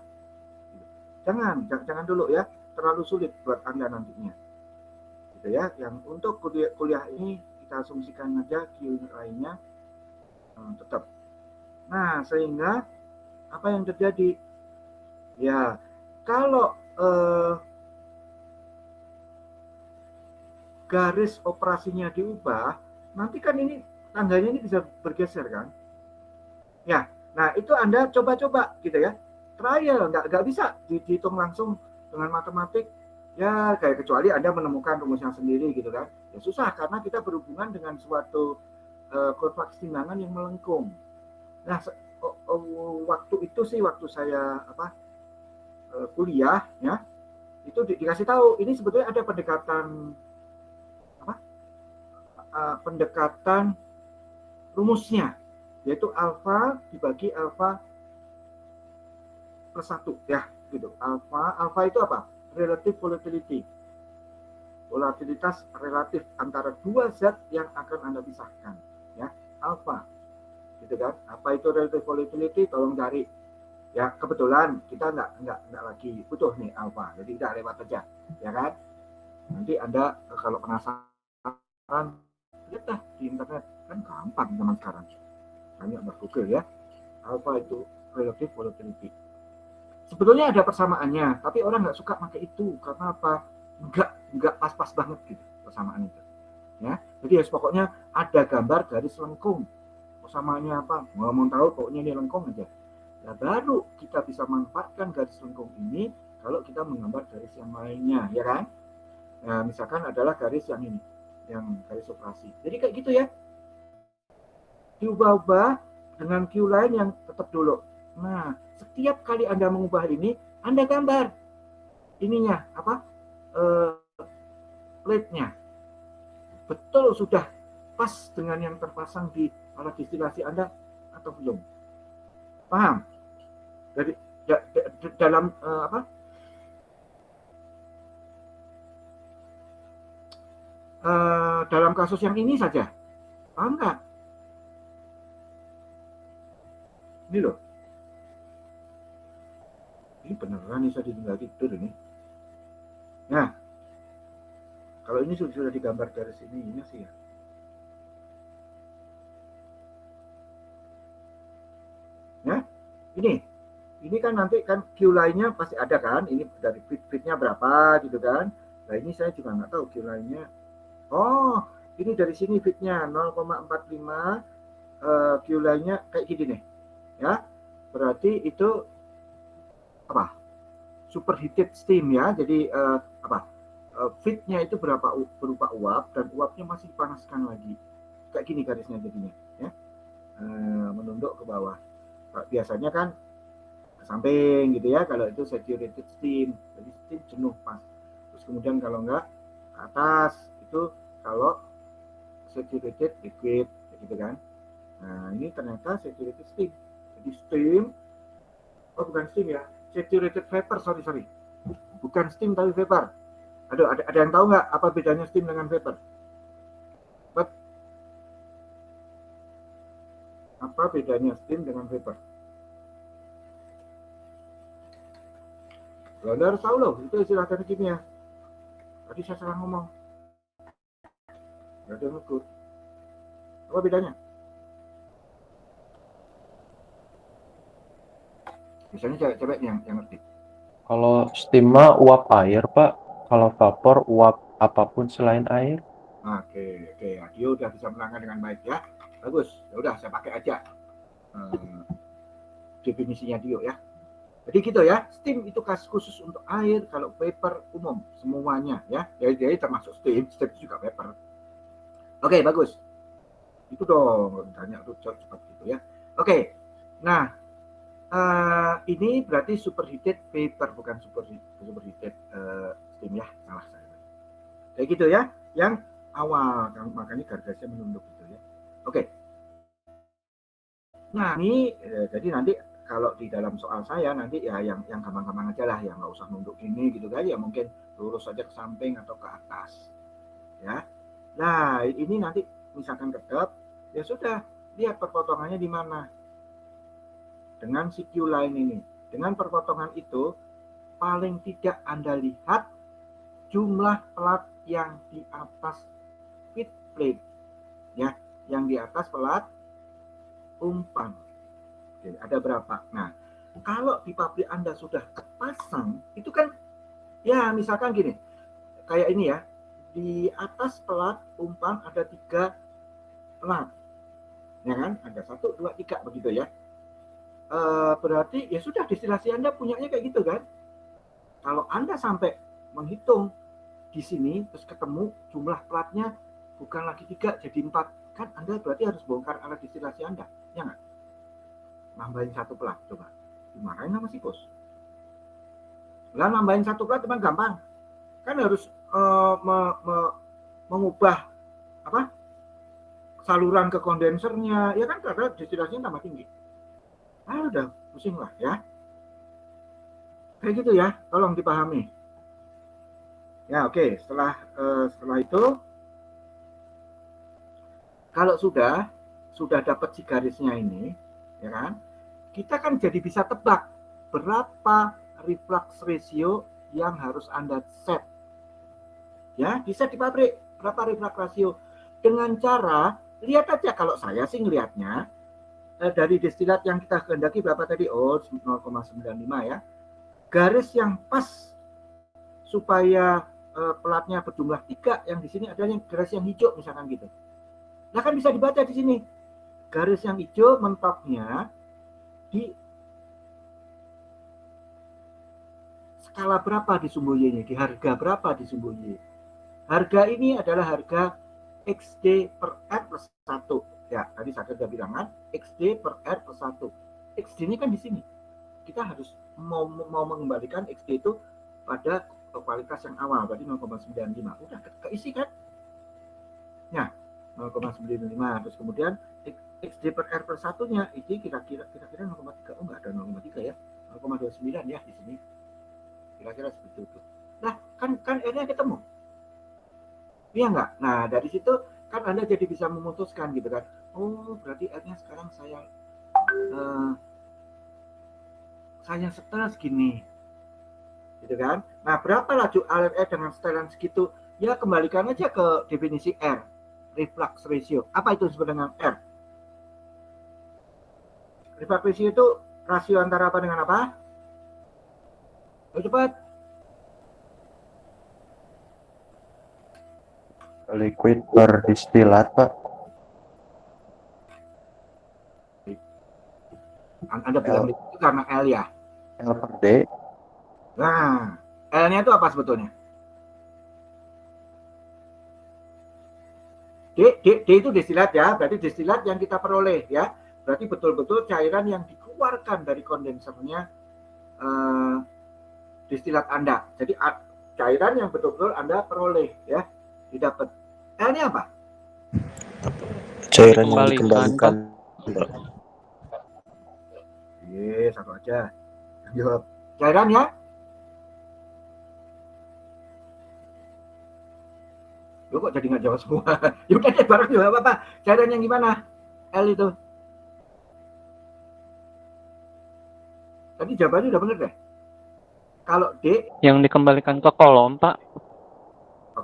Jangan dulu ya, terlalu sulit buat Anda nantinya. Gitu ya. Yang untuk kuliah ini kita asumsikan aja Q lainnya tetap. Nah, sehingga apa yang terjadi? Ya, kalau garis operasinya diubah, nanti kan ini tangganya ini bisa bergeser kan? Ya, nah itu Anda coba-coba gitu ya, trial, nggak bisa dihitung langsung dengan matematik. Ya, kayak kecuali Anda menemukan rumusnya sendiri gitu kan. Ya susah karena kita berhubungan dengan suatu kurva keseimbangan yang melengkung. Nah, waktu itu sih waktu saya kuliah ya, itu dikasih tahu ini sebetulnya ada pendekatan rumusnya, yaitu alfa dibagi alfa plus 1 ya gitu. Alfa itu apa? Relative volatility, volatilitas relatif antara dua zat yang akan Anda pisahkan ya, alfa gitu kan. Apa itu relative volatility? Tolong cari ya, kebetulan kita nggak lagi butuh nih alfa, jadi udah lewat aja ya kan. Nanti Anda kalau penasaran lihat dah di internet, kan gampang zaman sekarang, banyak Google ya. Alfa itu relative volatility. Sebetulnya ada persamaannya, tapi orang nggak suka pakai itu karena apa? Nggak pas-pas banget gitu persamaan itu. Ya, jadi pokoknya ada gambar garis lengkung. Persamaannya apa? Mau tahu pokoknya ini lengkung aja. Nah, baru kita bisa manfaatkan garis lengkung ini kalau kita menggambar garis yang lainnya, ya kan? Nah, misalkan adalah garis yang ini, yang garis operasi. Jadi kayak gitu ya. Diubah-ubah dengan Q lain yang tetap dulu. Nah, setiap kali Anda mengubah ini, Anda gambar ininya apa? Plate-nya. Betul sudah pas dengan yang terpasang di alat distilasi Anda atau belum? Paham? Dari dalam dalam kasus yang ini saja, paham nggak? Ini loh, ini beneran nih saya tinggal tidur ini. Nah, kalau ini sudah digambar dari sini sih ya. Ya, ini kan nanti kan Q lainnya pasti ada kan, ini dari fitnya berapa gitu kan. Nah ini saya juga nggak tahu Q lainnya. Oh, ini dari sini fitnya 0,45, Q lainnya kayak gini nih, ya. Berarti itu apa? Superheated steam ya. Jadi fitnya itu berupa uap dan uapnya masih dipanaskan lagi. Kayak gini garisnya jadinya, ya. Menunduk ke bawah. Biasanya kan ke samping gitu ya kalau itu saturated steam, jadi steam jenuh pas. Terus kemudian kalau enggak ke atas itu kalau saturated liquid gitu kan. Nah ini ternyata saturated steam, jadi steam, bukan steam ya, saturated vapor, sorry bukan steam tapi vapor. Aduh, ada yang tahu nggak apa bedanya steam dengan vapor? Apa bedanya steam dengan vapor? Anda harus tahu loh, itu istilah teknik kimia. Tadi saya salah ngomong. Nggak ada ngukur. Apa bedanya? Misalnya cewek-cewek yang ngerti. Kalau steam mah uap air, Pak. Kalau vapor uap apapun selain air. Oke, ya, dia udah bisa menerangkan dengan baik ya. Bagus, ya udah saya pakai aja definisinya Dio ya. Jadi gitu ya, steam itu khusus untuk air, kalau vapor umum semuanya ya. Jadi termasuk steam juga vapor. Oke, bagus. Itu dong, tanya tuh cepat gitu ya. Oke, nah ini berarti superheated vapor, bukan superheated steam ya, salah saya. Kayak gitu ya, yang awal, makanya garisnya menunduk gitu ya. Oke. Nah ini jadi nanti kalau di dalam soal saya nanti ya yang gampang-gampang aja lah, yang nggak usah nunduk gini gitu kan, ya mungkin lurus saja ke samping atau ke atas ya. Nah ini nanti misalkan kedap, ya sudah, lihat perpotongannya di mana dengan si Q line ini. Dengan perpotongan itu paling tidak Anda lihat jumlah pelat yang di atas feed plate ya, yang di atas pelat umpan. Oke, ada berapa? Nah, kalau di pabrik Anda sudah kepasang, itu kan ya misalkan gini, kayak ini ya, di atas pelat umpan ada 3 pelat, ya kan? Ada 1, 2, 3 begitu ya. Berarti ya sudah, destilasi Anda punyanya kayak gitu kan? Kalau Anda sampai menghitung di sini terus ketemu jumlah pelatnya bukan lagi 3 jadi 4, kan Anda berarti harus bongkar alat destilasi Anda, ya nggak? Nambahin 1 pelat, coba dimarahin sama si bos. Lah nambahin 1 pelat cuma gampang, kan harus mengubah apa saluran ke kondensernya, ya kan, karena destilasinya tambah tinggi. Udah pusing lah ya. Kayak gitu ya, tolong dipahami. Ya oke, setelah itu kalau sudah dapat si garisnya ini, ya kan, kita kan jadi bisa tebak berapa reflux ratio yang harus Anda set. Ya, bisa di pabrik berapa reflux ratio dengan cara lihat aja. Kalau saya sih ngelihatnya dari destilat yang kita kehendaki berapa tadi? 0,95 ya. Garis yang pas supaya pelatnya berjumlah 3, yang di sini ada yang garis yang hijau misalkan gitu. Nah kan bisa dibaca di sini. Garis yang hijau mentoknya di skala berapa di sumbu Y-nya, di harga berapa di sumbu Y. Harga ini adalah harga XD per R plus 1. Ya, tadi saya sudah bilang kan, XD per R plus 1. XD ini kan di sini. Kita harus mau mengembalikan XD itu pada kualitas yang awal, berarti 0,95. Udah keisi kan? Ya, 0,95. Terus kemudian XD per R per 1-nya ini kira-kira 0,3. Oh, enggak ada 0,3 ya. 0,29 ya di sini. Kira-kira seperti itu. Nah, kan R-nya ketemu. Iya enggak? Nah, dari situ kan Anda jadi bisa memutuskan gitu kan. Oh, berarti R-nya sekarang saya setel segini. Gitu kan? Nah, berapa laju alert R dengan setelan segitu? Ya, kembalikan aja ke definisi R, reflux ratio. Apa itu disebut dengan R? Reflux ratio itu rasio antara apa dengan apa? Ayo cepat. Liquid per distilat, Pak. Anda bilang itu karena L ya? L per D. Nah, L-nya itu apa sebetulnya? D itu destilat ya, berarti destilat yang kita peroleh ya. Berarti betul-betul cairan yang dikeluarkan dari kondensernya destilat Anda. Jadi cairan yang betul-betul Anda peroleh ya, didapat. L-nya apa? Cairan yang dikembalikan. Iya, satu aja. Jawab. Cairan ya? Lu kok jadi nggak jawab semua? Yaudah deh, bareng jawab apa? Cairan yang gimana? L itu. Tadi jawabannya udah bener deh. Kalau D, Yang dikembalikan ke kolom, Pak.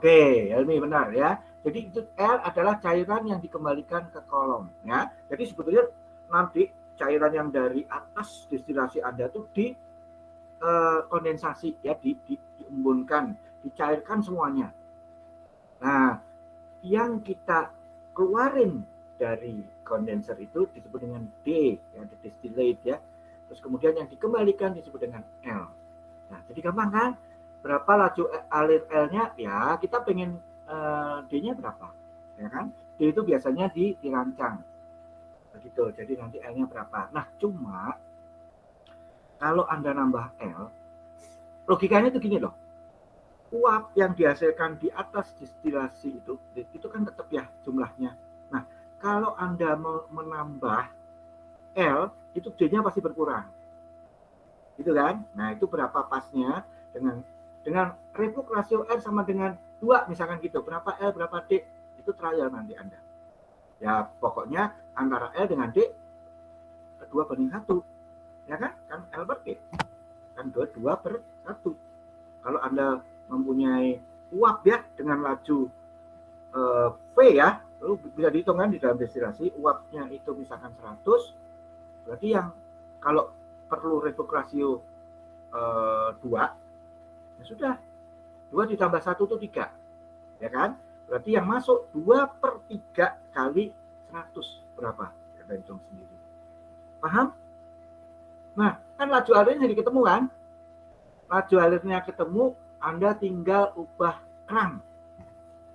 oke, Helmi benar ya. Jadi itu L adalah cairan yang dikembalikan ke kolom ya. Jadi sebetulnya nanti cairan yang dari atas destilasi Anda tuh di kondensasi ya, diembunkan, dicairkan semuanya. Nah, yang kita keluarin dari kondenser itu disebut dengan D, ya, distillate ya. Terus kemudian yang dikembalikan disebut dengan L. Nah, jadi gampang kan? Berapa laju alir L-nya? Ya, kita pengen D-nya berapa, ya kan? D itu biasanya dirancang, begitu. Jadi nanti L-nya berapa? Nah, cuma kalau Anda nambah L, logikanya itu gini loh. Uap yang dihasilkan di atas destilasi itu kan tetap ya jumlahnya. Nah, kalau Anda menambah L, itu D-nya pasti berkurang. Gitu kan? Nah, itu berapa pasnya dengan reflux rasio R sama dengan 2 misalkan gitu. Berapa L, berapa D? Itu trial nanti Anda. Ya, pokoknya antara L dengan D 2:1. Ya kan? Kan L per D. Kan 2:1. Kalau Anda mempunyai uap ya dengan laju V ya, lalu bisa dihitung kan di dalam destilasi uapnya itu misalkan 100, berarti yang kalau perlu reflux rasio 2, ya sudah 2 ditambah 1 itu 3, ya kan? Berarti yang masuk 2/3 kali 100 berapa? Kita hitung sendiri. Paham? Nah, kan laju alirnya jadi ketemu kan? Laju alirnya ketemu, Anda tinggal ubah keran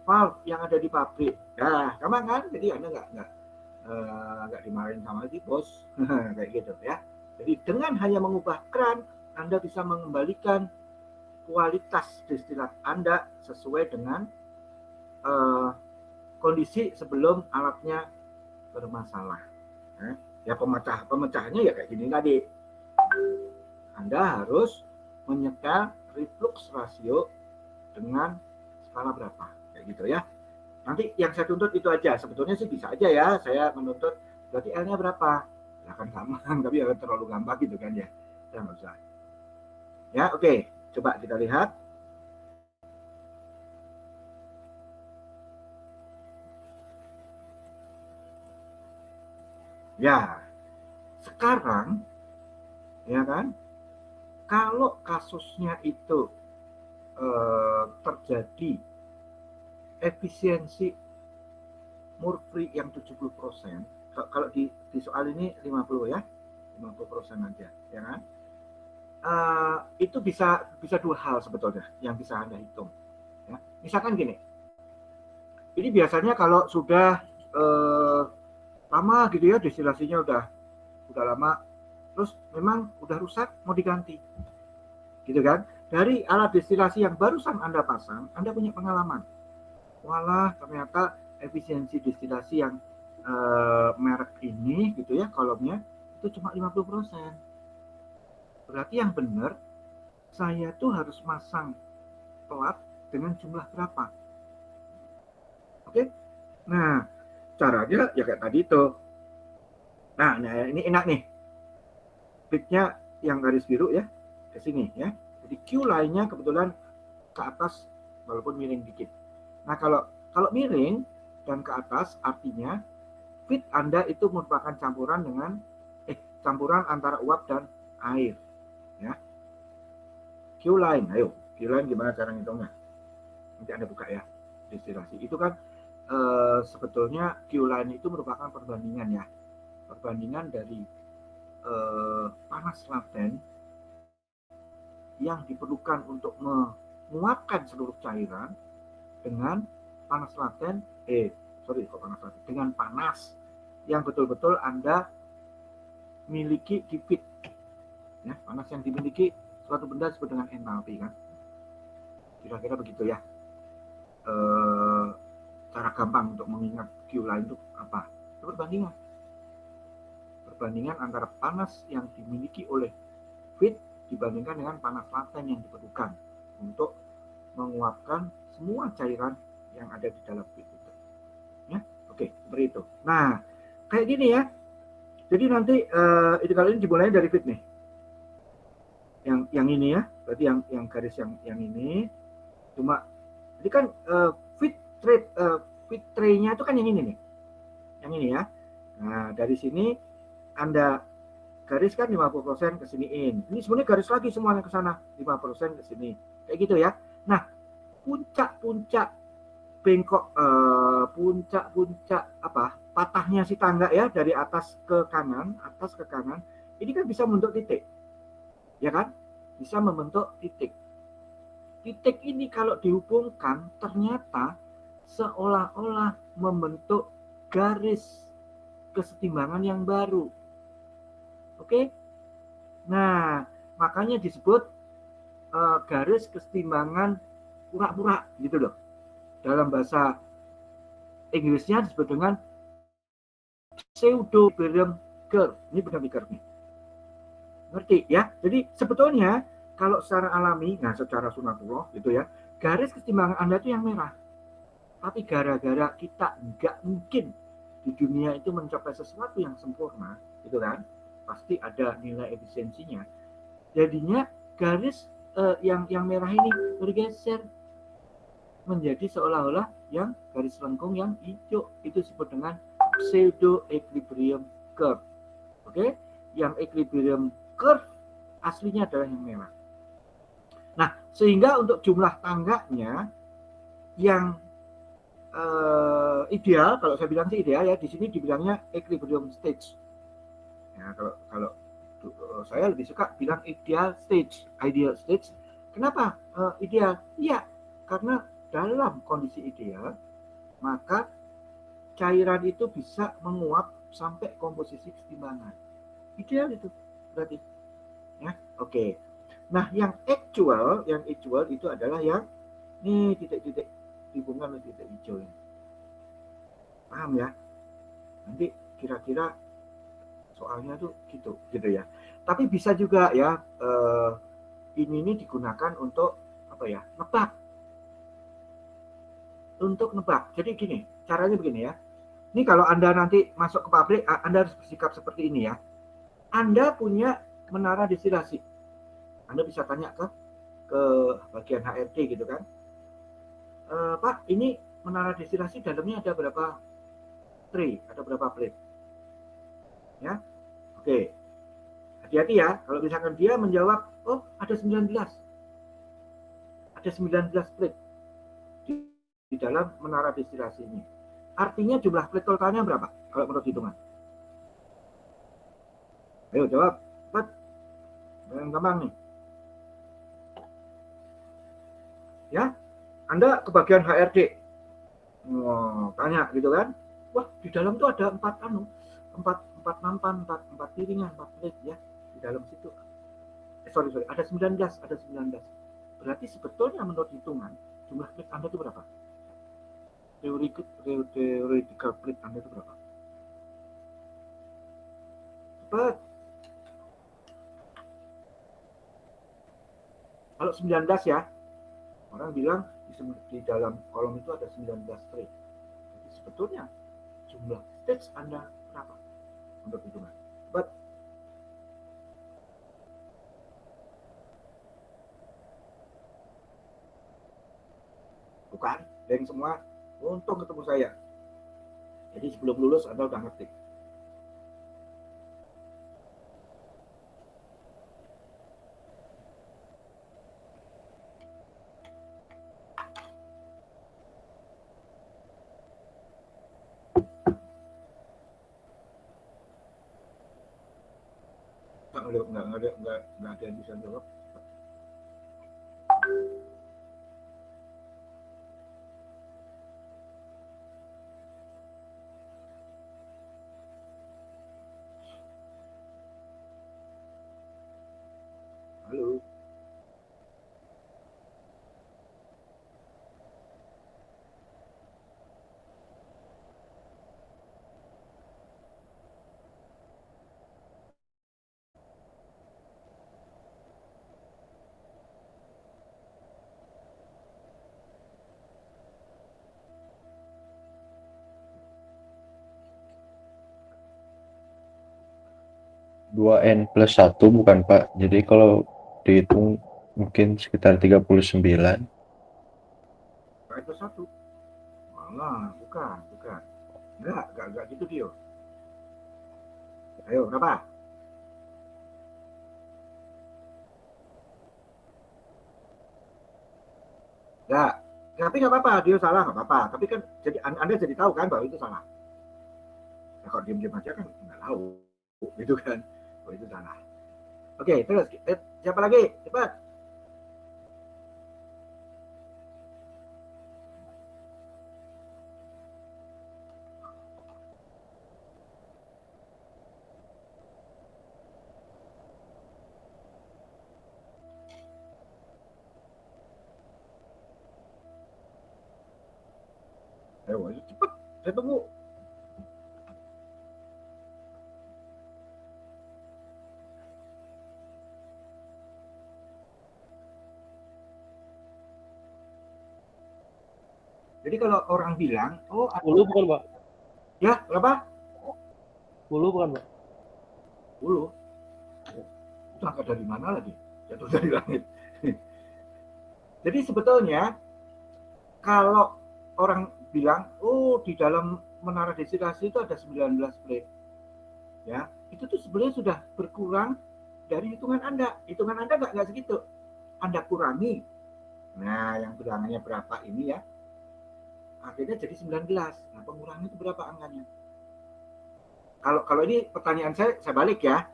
valve yang ada di pabrik. Nah, gampang kan? Jadi Anda nggak dimarahin sama si bos, kayak gitu ya. Jadi dengan hanya mengubah keran, Anda bisa mengembalikan kualitas destilat Anda sesuai dengan kondisi sebelum alatnya bermasalah. Ya pemecahannya ya kayak gini tadi. Anda harus menyetel reflux rasio dengan skala berapa, kayak gitu ya. Nanti yang saya tuntut itu aja, sebetulnya sih bisa aja ya, saya menuntut berarti L-nya berapa, ya kan sama, tapi ya terlalu gampang gitu kan ya, saya nggak usah. Ya oke, coba kita lihat. Ya, sekarang ya kan, kalau kasusnya itu terjadi efisiensi murfree yang 70%, kalau di soal ini 50 ya, 50% aja, ya kan? Itu bisa dua hal sebetulnya yang bisa Anda hitung. Ya. Misalkan gini, ini biasanya kalau sudah lama gitu ya, destilasinya udah lama, terus memang udah rusak mau diganti, gitu kan? Dari alat destilasi yang barusan Anda pasang, Anda punya pengalaman. Walah, ternyata efisiensi destilasi yang merek ini gitu ya, kolomnya itu cuma 50%. Berarti yang benar, saya tuh harus masang pelat dengan jumlah berapa? Oke? Nah, caranya ya kayak tadi itu. Nah, ini enak nih. Pitnya yang garis biru ya, ke sini ya. Jadi Q lainnya kebetulan ke atas walaupun miring dikit. Nah, kalau miring dan ke atas artinya fit Anda itu merupakan campuran antara uap dan air. Ya. Q line, ayo Q line gimana cara ngitungnya? Nanti Anda buka ya, destilasi itu kan sebetulnya Q line itu merupakan perbandingan ya, perbandingan dari panas laten yang diperlukan untuk menguapkan seluruh cairan dengan panas laten dengan panas yang betul-betul Anda miliki di feed ya, panas yang dimiliki suatu benda disebut dengan entalpi kan, kira-kira begitu ya. Cara gampang untuk mengingat Q line itu apa? Itu perbandingan antara panas yang dimiliki oleh feed dibandingkan dengan panas laten yang diperlukan untuk menguapkan semua cairan yang ada di dalam feed itu. Ya, oke, seperti itu. Nah, kayak gini ya. Jadi nanti itu kali ini dimulai dari feed nih. Yang ini ya, berarti berarti yang garis yang ini cuma jadi kan fit tray-nya itu kan yang ini nih. Yang ini ya. Nah, dari sini Anda garis kan 50% ke siniin. Ini sebenarnya garis lagi semuanya ke sana, 5% ke sini. Kayak gitu ya. Nah, puncak-puncak bengkok puncak-puncak patahnya si tangga ya dari atas ke kanan, ini kan bisa membentuk titik. Ya kan? Bisa membentuk titik. Titik ini kalau dihubungkan ternyata seolah-olah membentuk garis kesetimbangan yang baru. Oke? Nah, makanya disebut garis kesetimbangan pura-pura gitu loh. Dalam bahasa Inggrisnya disebut dengan pseudo equilibrium curve. Ini benar curve nih. Ngerti ya? Jadi sebetulnya kalau secara alami, nah secara sunatullah gitu ya, garis kesetimbangan Anda itu yang merah. Tapi gara-gara kita nggak mungkin di dunia itu mencapai sesuatu yang sempurna, gitu kan? Pasti ada nilai efisiensinya. Jadinya garis yang merah ini bergeser menjadi seolah-olah yang garis lengkung yang hijau. Itu disebut dengan pseudo equilibrium curve. Oke? Yang equilibrium curve aslinya adalah yang merah. Nah, sehingga untuk jumlah tangganya yang ideal, kalau saya bilang sih ideal ya, di sini dibilangnya equilibrium stage. Ya, kalau saya lebih suka bilang ideal stage. Kenapa ideal? Iya, karena dalam kondisi ideal, maka cairan itu bisa menguap sampai komposisi kesetimbangan. Ideal itu berarti. Ya, oke. Nah, yang actual itu adalah yang ini titik-titik hubungan dengan titik hijau ini. Paham ya? Nanti kira-kira soalnya tuh gitu ya. Tapi bisa juga ya ini digunakan untuk nebak. Untuk nebak. Jadi gini, caranya begini ya. Ini kalau Anda nanti masuk ke pabrik, Anda harus bersikap seperti ini ya. Anda punya menara destilasi. Anda bisa tanya ke bagian HRD gitu kan. Pak, ini menara destilasi dalamnya ada berapa tray, ada berapa plate? Ya, oke. Hati-hati ya, kalau misalkan dia menjawab, oh ada 19. Ada 19 plate di dalam menara destilasi ini. Artinya jumlah plate totalnya berapa? Kalau menurut hitungan. Ayo jawab, cepat. Yang gampang nih. Ya, Anda ke bagian HRD. Tanya gitu kan. Wah, di dalam tuh ada 4 nampan, 4 piringan, 4 plate ya. Di dalam situ. Sorry, ada 19. Berarti sebetulnya menurut hitungan jumlah plate Anda itu berapa? Theoretical plate Anda itu berapa? Cepat. Kalau 19 ya, orang bilang di dalam kolom itu ada 19 plate. Jadi sebetulnya jumlah stage Anda berapa untuk hitungan? But bukan, dan semua untung ketemu saya. Jadi sebelum lulus Anda udah ngerti. Nggak ada yang bisa jawab. Halo. Dua N plus 1 bukan Pak. Jadi kalau dihitung mungkin sekitar 39. Nah, itu satu. Malah, bukan. Enggak gitu Dio. Ayo, berapa? Enggak. Tapi nggak apa-apa, Dio salah nggak apa-apa. Tapi kan jadi Anda jadi tahu kan bahwa itu salah. Nah, kalau diem-diem aja kan nggak tahu, gitu kan. Oh itu salah. Oke, terus siapa lagi? Cepat. Ayo, cepet. Saya tunggu. Jadi kalau orang bilang, oh 10 bukan, Pak? ya berapa? 10 bukan, Pak? 10. Itu angka dari mana lagi? Jatuh dari langit. Jadi sebetulnya kalau orang bilang, oh di dalam menara destinasi itu ada 19 plate, ya itu tuh sebenarnya sudah berkurang dari hitungan Anda. Hitungan Anda nggak segitu. Anda kurangi. Nah, yang bilangannya berapa ini ya? Akhirnya jadi 19. Nah, pengurangan itu berapa angkanya? Kalau ini pertanyaan saya balik ya.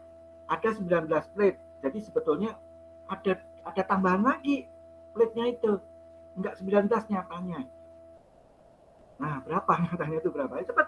Ada 19 plate. Jadi sebetulnya ada tambahan lagi plate-nya itu. Enggak 19 nyatanya. Nah, berapa nyatanya itu berapa? Ya, cepat.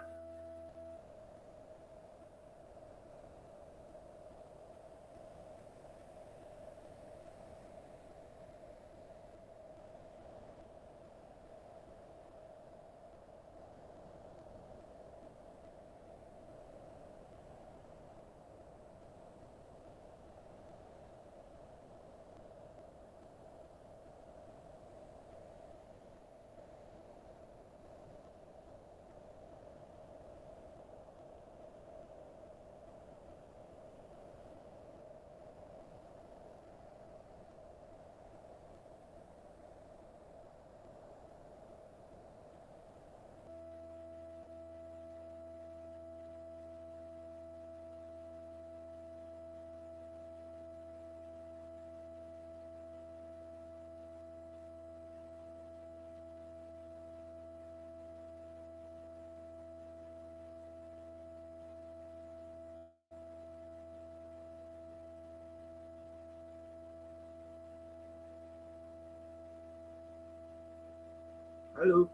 Halo.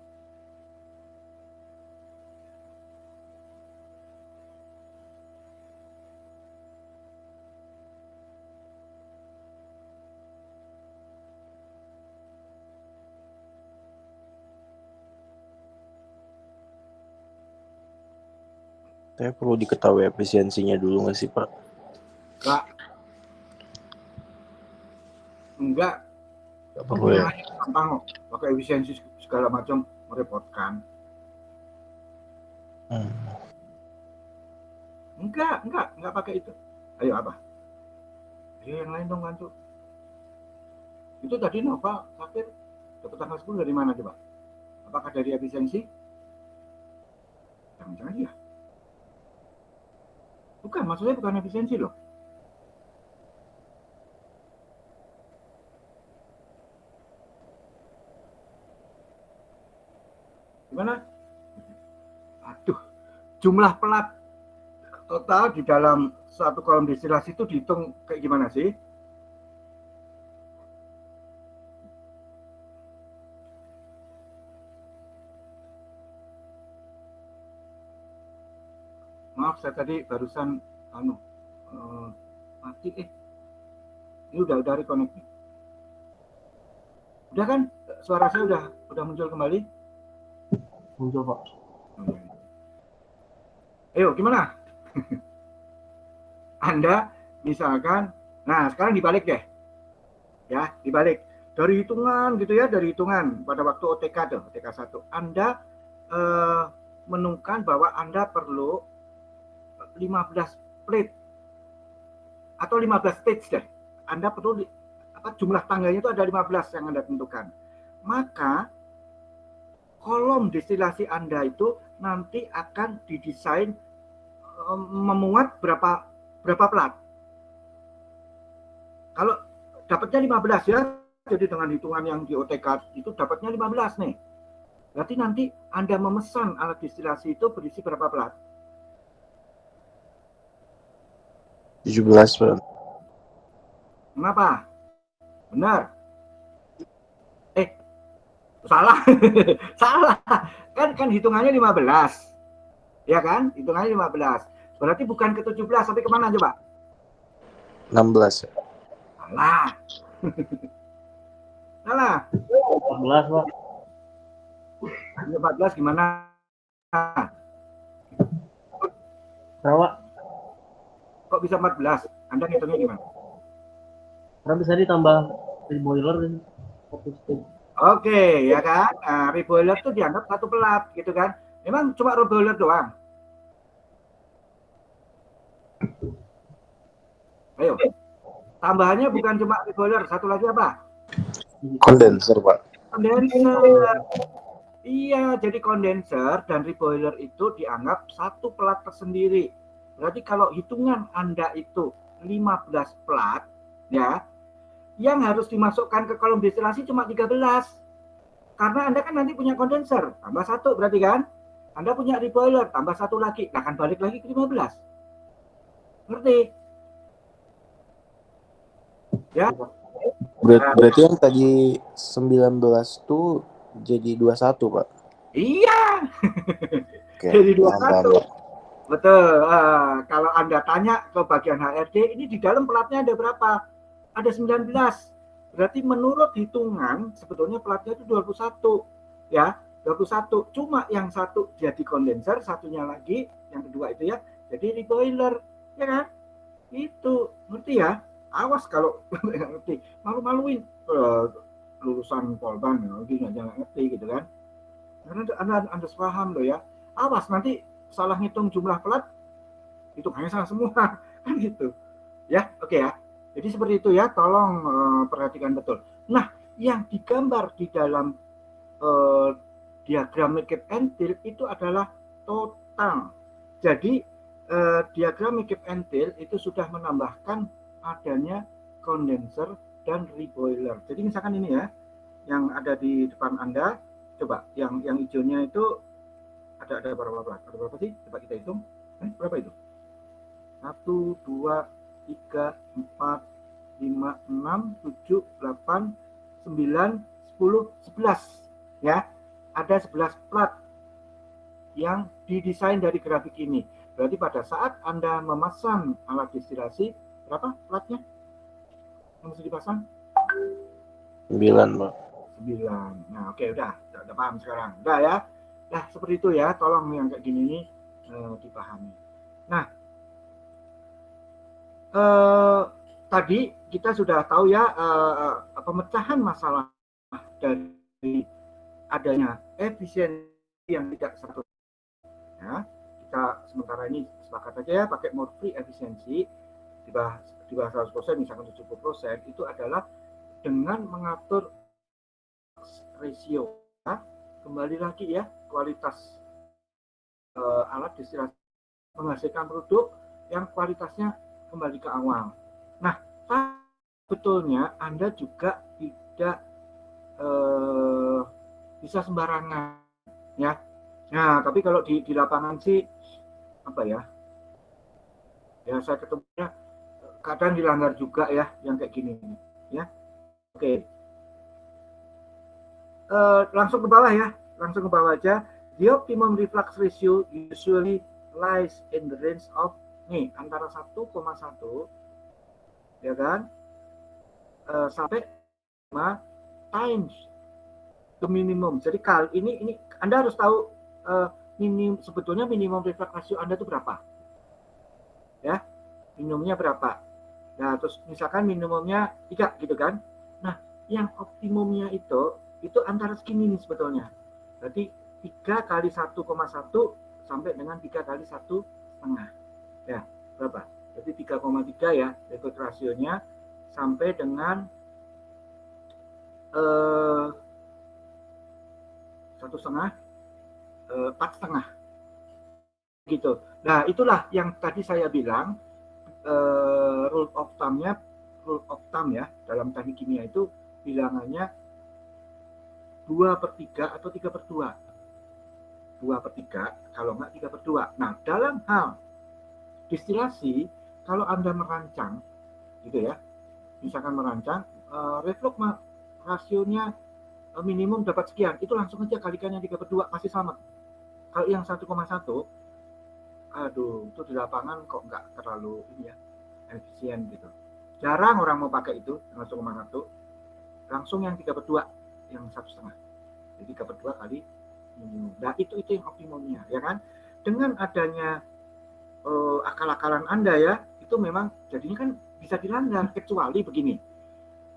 Saya perlu diketahui efisiensinya dulu nggak sih Pak? Enggak. Nggak perlu ya. Gampang kok. Pakai efisiensi segala macam merepotkan. Enggak pakai itu. Ayo apa? Ayo yang lain dong bantu. Itu tadi Nova sakit dapat tanggal 10 dari mana coba? Apakah dari efisiensi? Jangan-jangan ya. Bukan, maksudnya bukan efisiensi loh. Gimana? Aduh, jumlah pelat total di dalam satu kolom destilasi itu dihitung kayak gimana sih? Maaf, saya tadi barusan mati Ini udah reconnect nih. Udah kan? Suara saya udah muncul kembali? Muncul, Pak. Ayo, gimana? Anda misalkan, nah sekarang dibalik deh. Ya, dibalik. Dari hitungan gitu ya, dari hitungan pada waktu OTK tuh, OTK 1. Anda menemukan bahwa Anda perlu 15 plate atau 15 stage deh. Anda perlu jumlah tangganya itu ada 15 yang Anda tentukan. Maka kolom destilasi Anda itu nanti akan didesain memuat berapa plat. Kalau dapatnya 15 ya, jadi dengan hitungan yang di OTK itu dapatnya 15 nih. Berarti nanti Anda memesan alat destilasi itu berisi berapa plat? 17, Pak. Kenapa? Benar. Salah. Salah. Kan hitungannya 15. Ya kan? Hitungannya 15. Berarti bukan ke 17, tapi kemana coba? 16. Salah. Salah. 14 Pak. 14 gimana? Kenapa? Kok bisa 14? Anda ngitungnya gimana? Karena bisa ditambah dari boiler dan Oke, ya kan? Nah, reboiler tuh dianggap satu pelat, gitu kan? Memang cuma reboiler doang. Ayo. Tambahannya bukan cuma reboiler, satu lagi apa? Kondenser, Pak. Kondenser. Iya, jadi kondenser dan reboiler itu dianggap satu pelat tersendiri. Berarti kalau hitungan Anda itu 15 pelat, ya, yang harus dimasukkan ke kolom destilasi cuma 13. Karena Anda kan nanti punya kondenser, tambah satu berarti kan? Anda punya reboiler, tambah satu lagi, akan balik lagi ke 15. Ngerti? Ya? Berarti yang tadi 19 tuh jadi 21, Pak. Iya. Oke, Jadi paham, 21. Pak. Betul. Kalau Anda tanya ke bagian HRD, ini di dalam pelatnya ada berapa? Ada 19. Berarti menurut hitungan sebetulnya pelatnya itu 21. Ya, 21. Cuma yang satu jadi kondenser, satunya lagi, yang kedua itu ya, jadi reboiler. Ya kan? Itu. Ngerti ya? Awas kalau nggak ngerti. Malu-maluin. Lulusan Polban, nggak ngerti gitu kan. Karena Anda paham loh ya. Awas nanti salah ngitung jumlah pelat, hitungannya salah semua. Kan gitu. Ya, oke ya. Jadi seperti itu ya, tolong perhatikan betul. Nah, yang digambar di dalam diagram Mekip and Till itu adalah total. Jadi diagram Mekip and Till itu sudah menambahkan adanya kondenser dan reboiler. Jadi misalkan ini ya, yang ada di depan Anda, coba yang hijaunya itu ada berapa plat? Ada berapa sih? Coba kita hitung. Berapa itu? 1, 2, 3, 4, 5, 6, 7, 8, 9, 10, 11. Ya, ada 11 plat yang didesain dari grafik ini. Berarti pada saat Anda memasang alat destilasi, berapa platnya yang mesti dipasang? 9, Pak. 9. Nah, oke, udah paham sekarang. Udah ya. Nah, seperti itu ya. Tolong yang kayak gini nih dipahami. Nah, tadi kita sudah tahu ya pemecahan masalah dari adanya efisiensi yang tidak satu. Ya, kita sementara ini sepakat aja ya pakai Murphy efisiensi di bawah 100%, misalkan 70%, itu adalah dengan mengatur ratio. Ya, kembali lagi ya, kualitas alat destilasi menghasilkan produk yang kualitasnya kembali ke awal. Nah, sebetulnya Anda juga tidak bisa sembarangan ya. Nah, tapi kalau di lapangan sih apa ya? Ya saya ketemunya kadang dilanggar juga ya yang kayak gini ya. Oke. Langsung ke bawah ya. Langsung ke bawah aja. The optimum reflux ratio usually lies in the range of nih antara 1,1 ya kan sampai 5 times the minimum. Jadi kali ini Anda harus tahu sebetulnya minimum reflux ratio Anda itu berapa. Ya. Minimumnya berapa. Nah, terus misalkan minimumnya 3 gitu kan. Nah, yang optimumnya itu antara segini nih sebetulnya. Berarti 3 kali 1,1 sampai dengan 3 kali 1,5. Ya, berapa? Berarti 3,3 ya, reflux rasionya sampai dengan 1,5, 4,5 gitu. Nah itulah yang tadi saya bilang, rule of thumb ya dalam teknik kimia itu bilangannya 2/3 atau 3/2. 2/3 kalau nggak 3/2. Nah dalam hal distilasi, kalau Anda merancang gitu ya, misalkan merancang reflux rasionya minimum dapat sekian, itu langsung aja kalikan yang 3/2 pasti sama. Kalau yang 1,1, aduh itu di lapangan kok nggak terlalu ini ya, efisien gitu. Jarang orang mau pakai itu yang 1,1, langsung yang 3/2, yang 1,5. Jadi 3/2 kali minimum. Nah itu yang optimumnya ya kan. Dengan adanya akal-akalan Anda ya, itu memang jadinya kan bisa dilanggar, kecuali begini.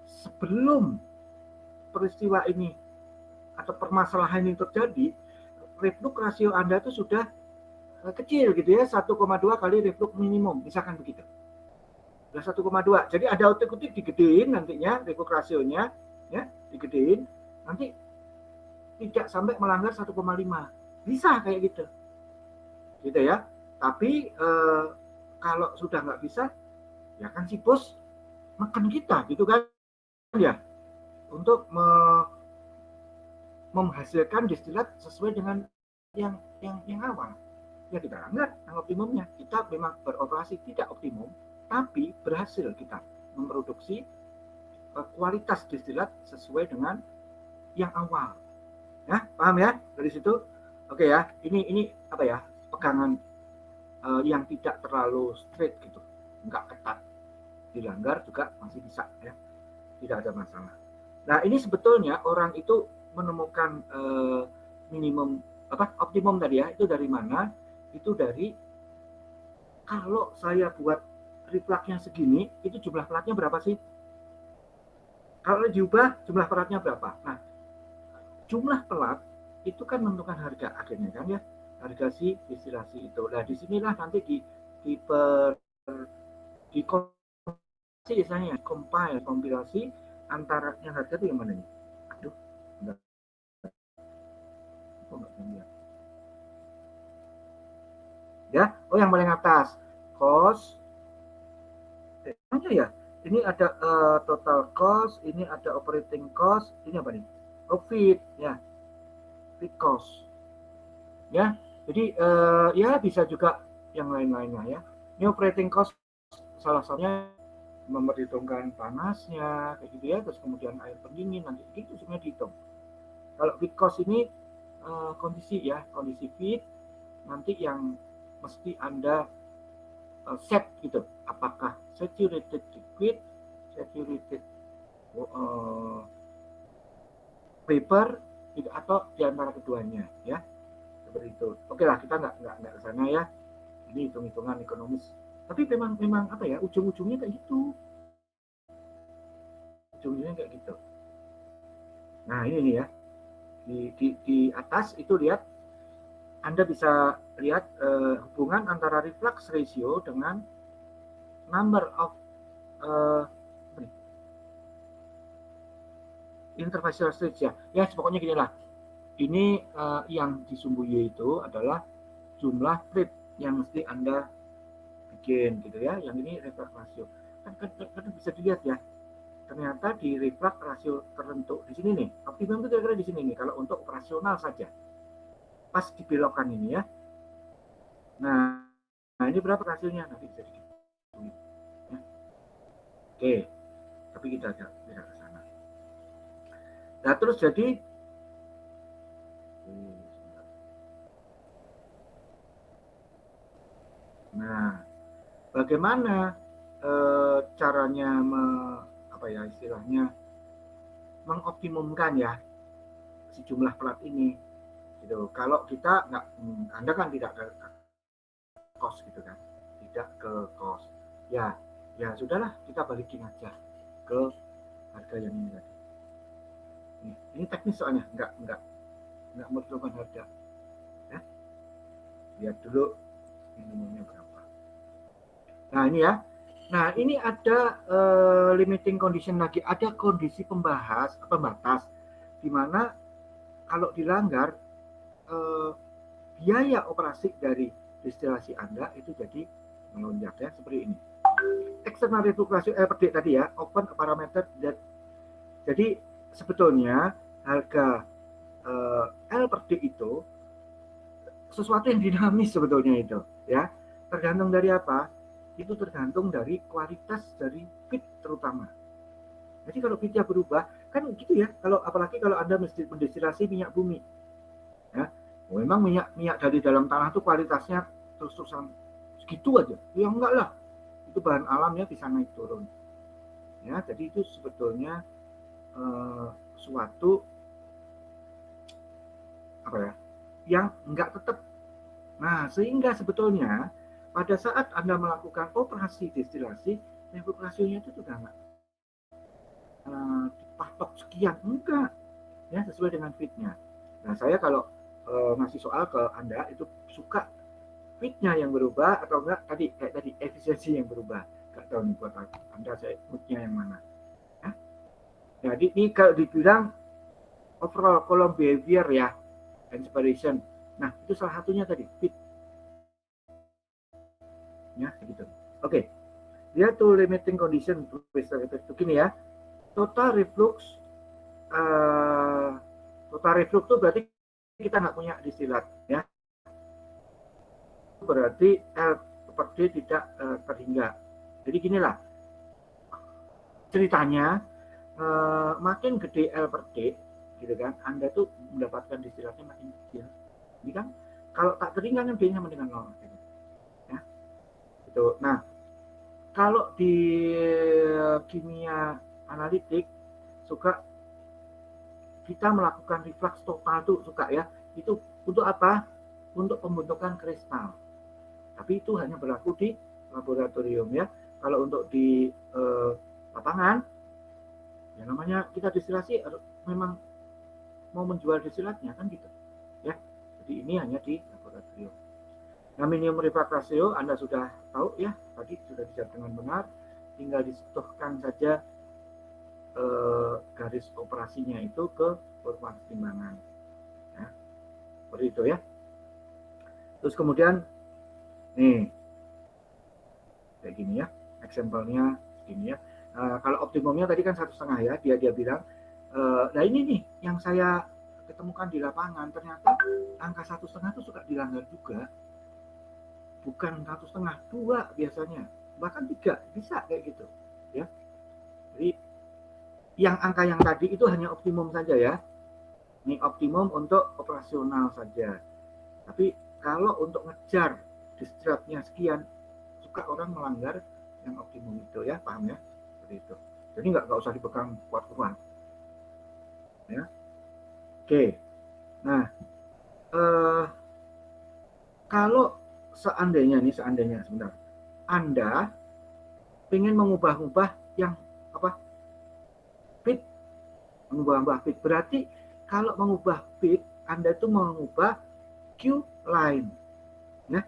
Sebelum peristiwa ini atau permasalahan ini terjadi, reflux rasio Anda itu sudah kecil gitu ya, 1,2 kali reflux minimum, misalkan begitu. Udah 1,2. Jadi ada otik-otik digedein nantinya reflux rasionya ya, digedein, nanti tidak sampai melanggar 1,5. Bisa kayak gitu. Gitu ya. Tapi kalau sudah nggak bisa, ya kan si bos makan kita gitu kan ya, untuk menghasilkan distilat sesuai dengan yang awal. Ya kita langgar yang optimumnya. Kita memang beroperasi tidak optimum, tapi berhasil kita memproduksi kualitas distilat sesuai dengan yang awal. Ya, paham ya dari situ? Oke ya, ini apa ya, pegangan yang tidak terlalu straight gitu, nggak ketat. Dilanggar juga masih bisa ya, tidak ada masalah. Nah ini sebetulnya orang itu menemukan minimum optimum tadi ya, itu dari mana? Itu dari kalau saya buat refluxnya segini, itu jumlah pelatnya berapa sih? Kalau diubah jumlah pelatnya berapa? Nah jumlah pelat itu kan menentukan harga akhirnya kan ya, harga si distilasi itu. Nah disinilah nanti kompilasi antara yang harga itu yang mana nih? Aduh, enggak. Kok enggak lihat? Ya, oh yang paling atas cost. Mana ya? Ini ada total cost, ini ada operating cost, ini apa nih? Profit ya, feed cost. Ya, jadi ya bisa juga yang lain-lainnya ya. Ini operating cost salah satunya memperhitungkan panasnya kayak gitu ya, terus kemudian air pendingin nanti itu sebenarnya dihitung. Kalau feed cost ini kondisi feed nanti yang mesti Anda set gitu, apakah saturated liquid, saturated vapor gitu, atau di antara keduanya ya, seperti itu. Oke lah, kita nggak ke sana ya, ini hitung-hitungan ekonomis, tapi memang apa ya, ujung-ujungnya kayak gitu, Nah ini nih ya, di atas itu lihat, Anda bisa lihat hubungan antara reflux ratio dengan number of interfacial stage ya. Ya pokoknya gini lah. Ini yang disumbu Y itu adalah jumlah plate yang mesti Anda bikin gitu ya. Yang ini reflux ratio. Kan bisa dilihat ya. Ternyata di reflux rasio tertentu di sini nih. Optimum itu kira-kira di sini nih kalau untuk operasional saja. Pas dibelokkan ini ya. Nah ini berapa rasionya? Nanti bisa dihitung. Ya. Oke. Tapi kita tidak ke sana. Nah terus jadi bagaimana caranya istilahnya mengoptimumkan ya si jumlah pelat ini gitu. Kalau kita nggak, Anda kan tidak ke cost gitu kan, tidak ke cost ya sudahlah, kita balikin aja ke harga yang ini tadi. Ini teknis soalnya, nggak menentukan harga ya. Lihat dulu minimumnya berapa. Nah ini ya. Nah ini ada limiting condition lagi, ada kondisi pembatas di mana kalau dilanggar biaya operasi dari destilasi Anda itu jadi melonjak ya, seperti ini. External reflux ratio L per D tadi ya, open parameter that. Jadi sebetulnya harga L per D itu sesuatu yang dinamis sebetulnya itu ya. Tergantung dari apa? Itu tergantung dari kualitas dari feed terutama. Jadi kalau feednya berubah kan gitu ya, kalau apalagi kalau Anda mendestilasi minyak bumi ya, memang minyak dari dalam tanah itu kualitasnya terus-terusan segitu aja ya, enggak lah, itu bahan alamnya bisa naik turun ya. Jadi itu sebetulnya suatu apa ya, yang enggak tetap. Nah, sehingga sebetulnya pada saat Anda melakukan operasi destilasi, reflux rasionya itu sudah enggak dipatok sekian, enggak ya, sesuai dengan feednya. Nah, saya kalau ngasih soal ke Anda itu suka feednya yang berubah atau enggak tadi kayak tadi efisiensi yang berubah. Enggak tahu nih buat Anda saya moodnya yang mana ya. Jadi ini kalau dibilang overall column behavior ya, inspiration, nah itu salah satunya tadi feed ya, gitu. Oke, dia tuh limiting condition begini ya. Total reflux itu berarti kita nggak punya distilat ya, berarti L per D tidak terhingga. Jadi ginilah ceritanya, makin gede L per D gitu kan, Anda tuh mendapatkan distilatnya makin kecil. Ini kan kalau tak terhingga kan D-nya sama dengan 0 gitu. Ya. Gitu. Nah, kalau di kimia analitik suka kita melakukan reflux total tuh suka ya. Itu untuk apa? Untuk pembentukan kristal. Tapi itu hanya berlaku di laboratorium ya. Kalau untuk di lapangan, ya namanya kita destilasi memang mau menjual destilatnya kan gitu ya. Jadi ini hanya di laboratorium. Nah, minimum reflux ratio Anda sudah tahu ya, tadi sudah dijawab dengan benar. Tinggal disetuhkan saja garis operasinya itu ke formulir timbangan ya. Seperti itu ya. Terus kemudian nih kayak gini ya, example-nya gini ya. Kalau optimumnya tadi kan 1,5 ya, dia bilang nah ini nih yang saya ketemukan di lapangan, ternyata angka 1,5 itu suka dilanggar juga, bukan 1,5, 2 biasanya, bahkan 3 bisa kayak gitu ya. Jadi yang angka yang tadi itu hanya optimum saja ya, ini optimum untuk operasional saja. Tapi kalau untuk ngejar distilatnya sekian, suka orang melanggar yang optimum itu ya, paham ya, seperti itu. Jadi nggak usah dipegang kuat-kuat ya. Oke, nah kalau seandainya sebentar, Anda ingin mengubah-ubah yang apa, fit, mengubah fit, berarti kalau mengubah fit Anda itu mengubah Q line ya,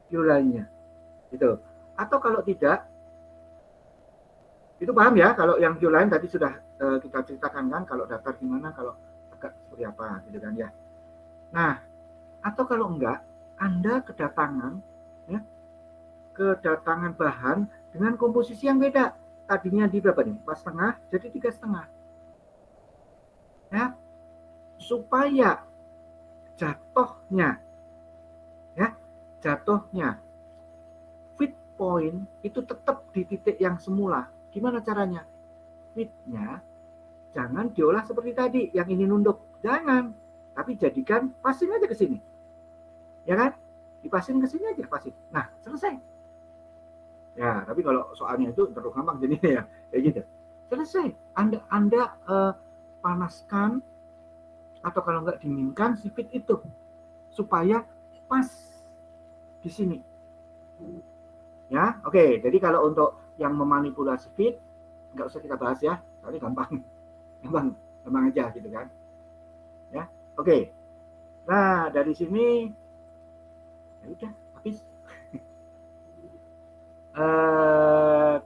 Q line-nya gitu. Atau kalau tidak, itu paham ya, kalau yang Q line tadi sudah kita ceritakan kan, kalau datar gimana, kalau agak seperti apa gitu kan ya. Nah, atau kalau enggak, Anda kedatangan bahan dengan komposisi yang beda. Tadinya di berapa nih? 4,5 jadi 3,5 ya, supaya jatuhnya feed point itu tetap di titik yang semula. Gimana caranya? Feednya jangan diolah seperti tadi yang ini nunduk, jangan, tapi jadikan pasin aja ke sini ya kan, dipasin ke sini aja pasin. Nah, selesai ya. Tapi kalau soalnya itu terlalu gampang jadinya ya kayak gitu, selesai. Anda panaskan atau kalau enggak dinginkan si feed itu supaya pas di sini ya. Oke, jadi kalau untuk yang memanipulasi feed nggak usah kita bahas ya, tapi gampang aja gitu kan ya. Oke, nah dari sini ya udah habis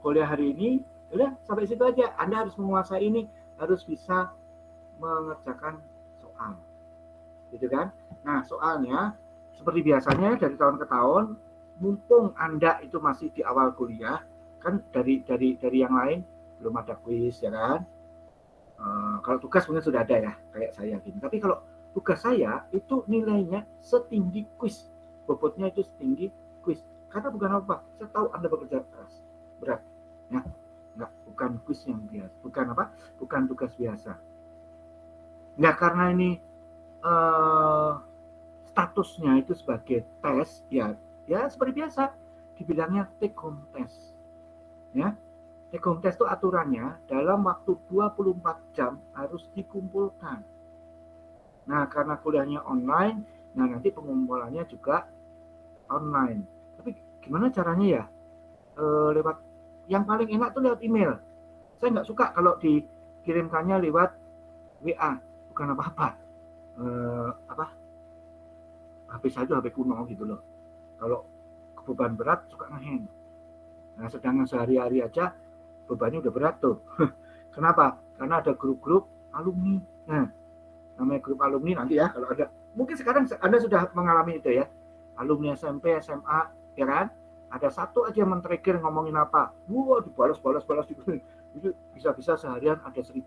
kuliah hari ini. Udah sampai situ aja. Anda harus menguasai ini, harus bisa mengerjakan soal gitu kan. Nah, soalnya seperti biasanya dari tahun ke tahun, mumpung Anda itu masih di awal kuliah, kan dari yang lain belum ada kuis ya kan. Kalau tugas mungkin sudah ada ya, kayak saya gini. Tapi kalau tugas saya itu nilainya setinggi kuis, bobotnya itu setinggi kuis. Karena bukan apa, saya tahu Anda bekerja keras, berat, ya, bukan kuis yang biasa, bukan tugas biasa. Nggak karena ini eh, statusnya itu sebagai tes, ya seperti biasa, dibilangnya take home test, ya. Take home test itu aturannya dalam waktu 24 jam harus dikumpulkan. Nah, karena kuliahnya online, nah nanti pengumpulannya juga online. Tapi gimana caranya ya? Lewat yang paling enak tuh lewat email. Saya nggak suka kalau dikirimkannya lewat WA, bukan apa-apa. Apa? HP saya itu HP kuno gitu loh. Kalau beban berat suka ngeheng. Nah, sedangkan sehari-hari aja bebannya udah berat tuh. Kenapa? Karena ada grup-grup alumni. Nah, namanya grup alumni nanti ya, kalau ada, mungkin sekarang Anda sudah mengalami itu ya, alumni SMP, SMA, ya kan? Ada satu aja yang men-trigger ngomongin apa, wah dibalas gitu. Itu bisa-bisa seharian ada 1000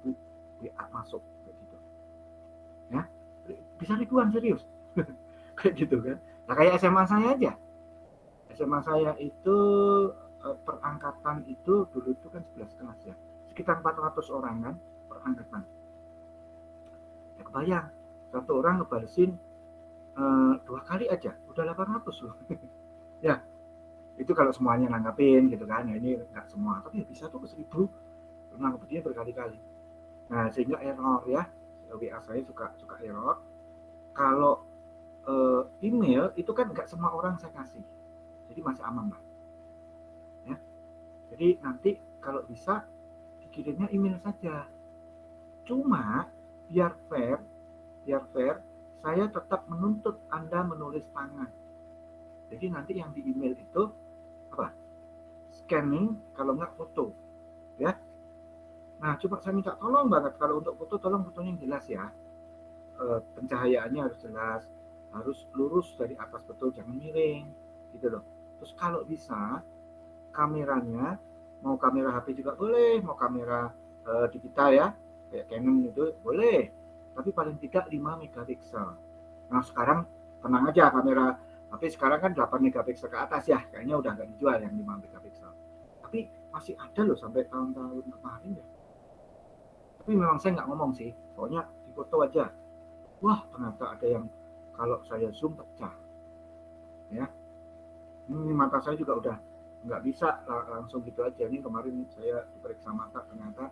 WA masuk kayak gitu. Ya, bisa ribuan serius. Kayak gitu kan. Nah, kayak SMA saya aja. SMA saya itu perangkatan itu dulu itu kan 11 kelas ya. Sekitar 400 orang kan perangkatan. Ya kebayang, satu orang ngebalesin 2 kali aja udah 800 loh. Ya, itu kalau semuanya nanggapin gitu kan. Nah, ini nggak semua, tapi bisa tuh ke 1000 nanggapinnya berkali-kali. Nah, sehingga error ya. WA saya suka error. Kalau email itu kan nggak semua orang saya kasih. Jadi masih aman lah. Ya. Jadi nanti kalau bisa dikirimnya email saja. Cuma biar fair, saya tetap menuntut Anda menulis tangan. Jadi nanti yang di email itu apa? Scanning, kalau nggak foto, ya. Nah, coba saya minta tolong banget kalau untuk foto, tolong fotonya yang jelas ya. Pencahayaannya harus jelas, harus lurus dari atas betul, jangan miring, gitu loh. Terus kalau bisa kameranya mau kamera HP juga boleh, mau kamera digital ya, kayak Canon itu boleh, tapi paling tidak 5 megapiksel. Nah, sekarang tenang aja, kamera HP sekarang kan 8 megapiksel ke atas ya, kayaknya udah nggak dijual yang 5 megapiksel. Tapi masih ada loh sampai tahun-tahun kemarin ya. Tapi memang saya nggak ngomong sih, soalnya di foto aja. Wah, ternyata ada yang kalau saya zoom pecah. Ya, ini mata saya juga udah nggak bisa langsung gitu aja. Ini kemarin saya diperiksa mata, ternyata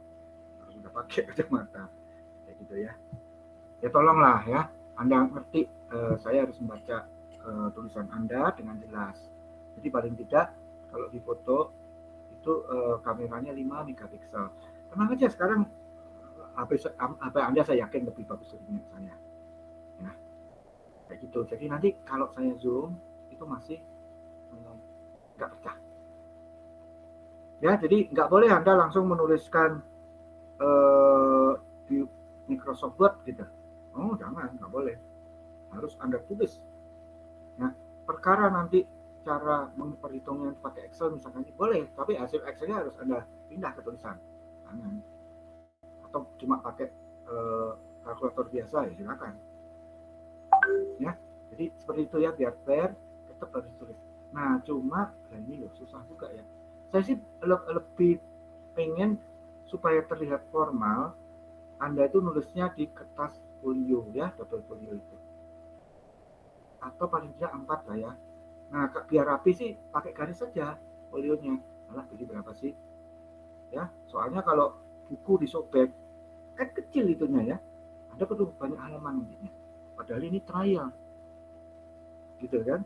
harus udah pakai kacamata kayak gitu ya. Ya tolonglah ya, Anda ngerti, saya harus membaca tulisan Anda dengan jelas. Jadi paling tidak kalau di foto itu kameranya 5 megapiksel. Tenang aja, sekarang HP Anda saya yakin lebih bagus dari saya. Ya, kayak gitu. Jadi nanti kalau saya zoom itu masih nggak pecah. Ya, jadi nggak boleh Anda langsung menuliskan di Microsoft Word gitu. Oh, jangan, nggak boleh. Harus Anda tulis. Nah, perkara nanti cara memperhitungnya pakai Excel misalkan boleh, tapi hasil Excelnya harus Anda pindah ke tulisan. Jangan. Atau cuma pakai kalkulator biasa ya silakan. Ya, jadi seperti itu ya, biar fair, tetap harus tulis. Nah, cuma ini loh susah juga ya. Saya sih lebih pengen supaya terlihat formal, Anda itu nulisnya di kertas folio ya, double folio itu. Atau paling tidak 4 lah ya. Nah, biar rapi sih pakai garis saja folionya. Alah, beli berapa sih? Ya, soalnya kalau buku disobek kan kecil itunya ya. Anda perlu banyak halaman nantinya. Padahal ini trial. Gitu kan?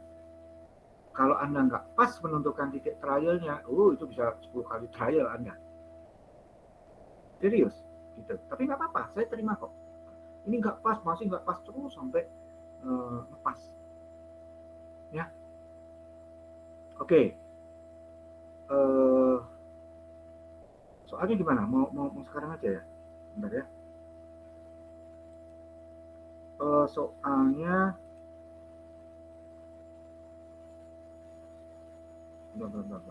Kalau Anda nggak pas menentukan titik trialnya, itu bisa 10 kali trial Anda. Serius, gitu. Tapi nggak apa-apa, saya terima kok. Ini nggak pas, masih nggak pas terus sampai lepas. Ya, oke. Soalnya gimana? Mau sekarang aja ya, bentar ya. soalnya bentar.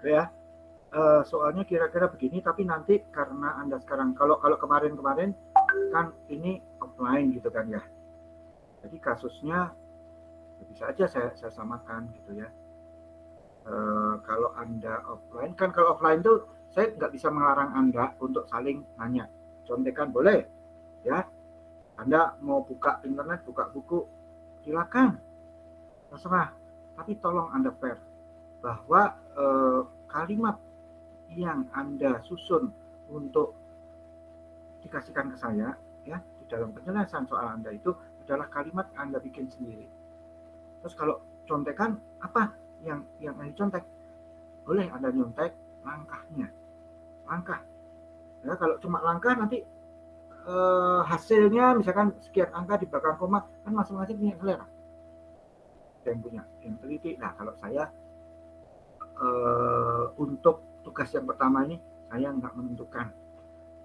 Oke ya. Soalnya kira-kira begini, tapi nanti karena Anda sekarang kalau kemarin-kemarin kan ini offline gitu kan ya. Jadi kasusnya bisa aja saya samakan gitu ya. Kalau Anda offline kan, kalau offline tuh saya nggak bisa melarang Anda untuk saling nanya. Contekan boleh ya. Anda mau buka internet, buka buku, silakan, terserah. Tapi tolong Anda fair bahwa kalimat yang Anda susun untuk dikasihkan ke saya ya di dalam penjelasan soal Anda itu adalah kalimat Anda bikin sendiri. Terus kalau contekan apa yang Anda contek, boleh Anda nyontek langkahnya, langkah. Ya, kalau cuma langkah nanti hasilnya misalkan sekian angka di belakang koma, kan masing-masing punya selera. Yang punya yang teliti. Nah kalau saya untuk tugas yang pertama ini saya nggak menentukan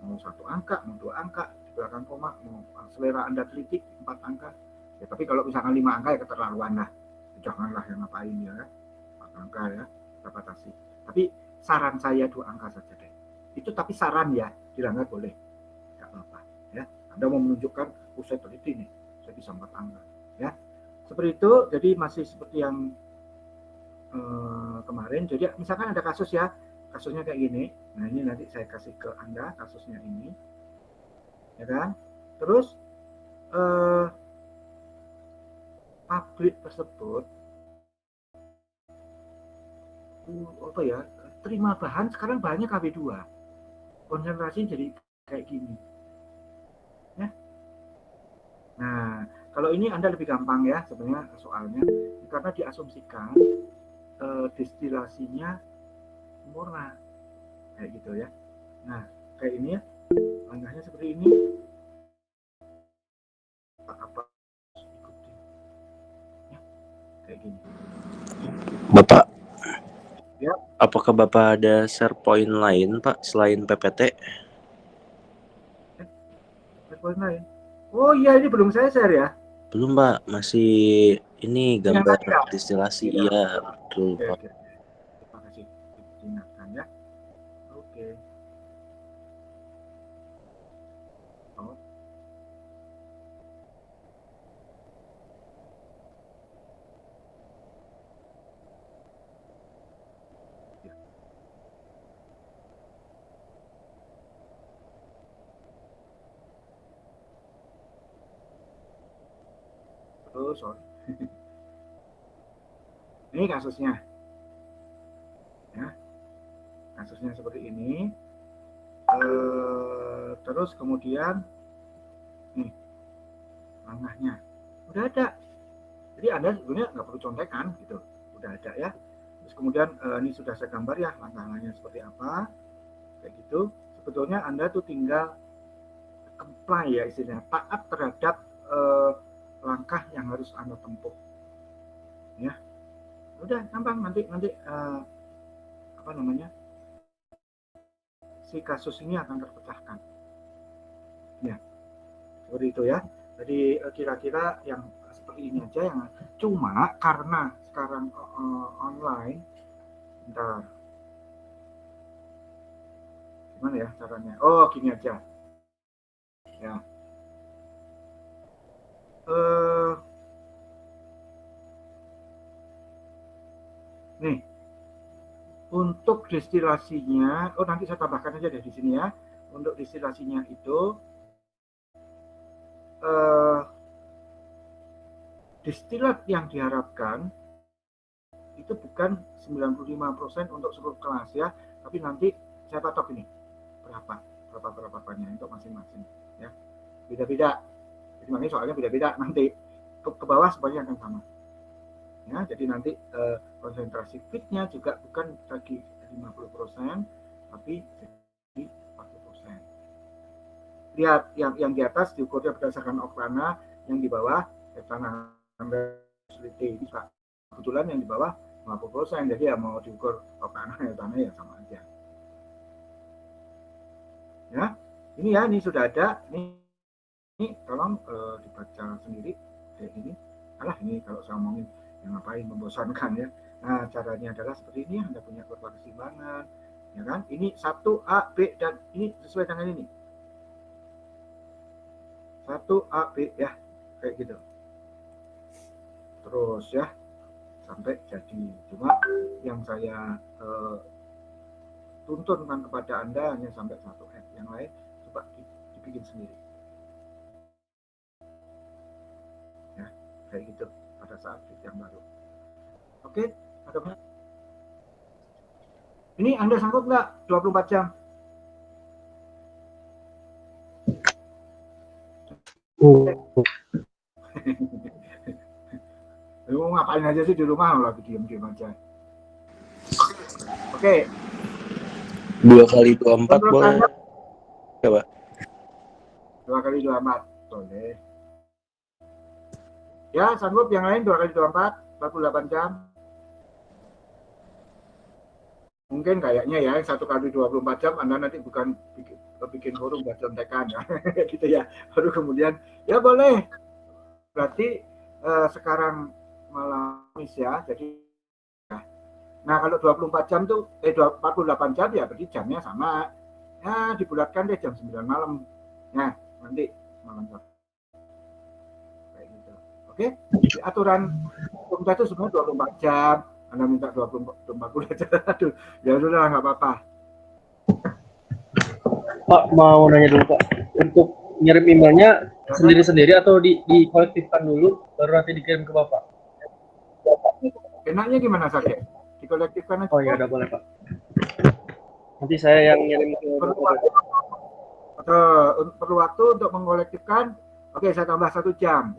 mau 1 angka, mau 2 angka di belakang koma, mau selera Anda teliti 4 angka. Ya, tapi kalau misalkan 5 angka ya keterlaluan lah. Janganlah yang ngapain ya, 4 angka ya, kita batasi. Tapi saran saya 2 angka saja deh. Itu tapi saran ya, dilanggar boleh, nggak apa-apa ya. Anda mau menunjukkan, saya teliti nih, saya bisa 4 angka ya. Seperti itu, jadi masih seperti yang kemarin. Jadi misalkan ada kasus ya, kasusnya kayak gini. Nah ini nanti saya kasih ke Anda kasusnya ini, ya kan? Terus pabrik tersebut apa ya, terima bahan sekarang bahannya KB2, konsentrasi jadi kayak gini ya. Nah kalau ini Anda lebih gampang ya sebenarnya soalnya, karena diasumsikan destilasinya sempurna kayak gitu ya. Nah kayak ini ya, langkahnya seperti ini, apa ikuti ya, kayak gini. Bapak, Ya. apakah Bapak ada share point lain Pak selain PPT? Poin lain. Oh iya, ini belum saya share ya. Belum Pak, masih ini gambar Yang tadi, destilasi. ya? Iya betul Oke, Pak. oke. Terima kasih diingatkan ya. Oke. Oh, ya. Oh, sorry. Ini kasusnya. Ya, kasusnya seperti ini. Terus kemudian nih langkahnya udah ada. Jadi Anda sebenarnya nggak perlu contekan gitu, udah ada ya. Terus kemudian ini sudah saya gambar ya langkah-langkahnya seperti apa, kayak gitu. Sebetulnya Anda tuh tinggal comply ya istilahnya, taat terhadap langkah yang harus Anda tempuh. Ya, udah gampang nanti apa namanya, si kasus ini akan terpecahkan. Ya, seperti itu ya. Jadi kira-kira yang seperti ini aja yang cuma karena sekarang online. Bentar. Gimana ya caranya? Oh, gini aja. Ya. Nih, untuk destilasinya, oh nanti saya tambahkan aja deh di sini ya. Untuk destilasinya itu destilat yang diharapkan itu bukan 95% untuk seluruh kelas ya, tapi nanti saya patok ini berapa banyak untuk masing-masing ya, beda-beda. Jadi makanya soalnya beda-beda, nanti ke bawah semuanya akan sama ya. Jadi nanti konsentrasi fitnya juga bukan lagi 50%, tapi jadi 40%. lihat yang di atas diukurnya berdasarkan oktana, yang di bawah tanah bisa. Kebetulan yang di bawah 50%, jadi ya mau diukur oktana ya sama aja. Ya, ini sudah ada. Ini tolong dibaca sendiri kayak gini. Ini kalau saya ngomongin yang ngapain membosankan ya. Nah, caranya adalah seperti ini. Anda punya kekuatan keseimbangan, ya kan? Ini 1A, B, dan ini sesuai dengan ini. 1A, B, ya, kayak gitu. Terus ya, sampai jadi. Cuma yang saya tuntunkan kepada Anda hanya sampai 1F. Yang lain coba dibikin sendiri. Ya, kayak gitu pada saat yang baru. Oke, ada apa? Ini Anda sanggup nggak 24 jam? Lu ngapain aja sih di rumah, lagi diem-diem aja. Oke. 2 kali 24 boleh. Coba. 2 kali 24 boleh. Ya, sanggup yang lain 2 kali 24, 48 jam. Mungkin kayaknya ya 1 kali 24 jam Anda nanti bukan bikin forum buat contekan ya. Gitu ya. Baru kemudian ya boleh. Berarti sekarang malam ya. Jadi nah kalau 24 jam tuh 48 jam ya berarti jamnya sama. Ya dibulatkan deh jam 9 malam. Nah, nanti malam kayak gitu. Oke? Aturan kita itu sebenarnya 24 jam. Anda minta 40 jam. Aduh, ya sudah nggak apa-apa. Pak, mau nanya dulu Pak, untuk ngirim emailnya sendiri-sendiri atau dikolektifkan dulu baru nanti dikirim ke Bapak? Enaknya gimana saja? Dikolektifkan aja. Oh ya udah boleh Pak. Nanti saya yang ngirim ke Bapak. Perlu waktu untuk mengkolektifkan. Oke, saya tambah 1 jam.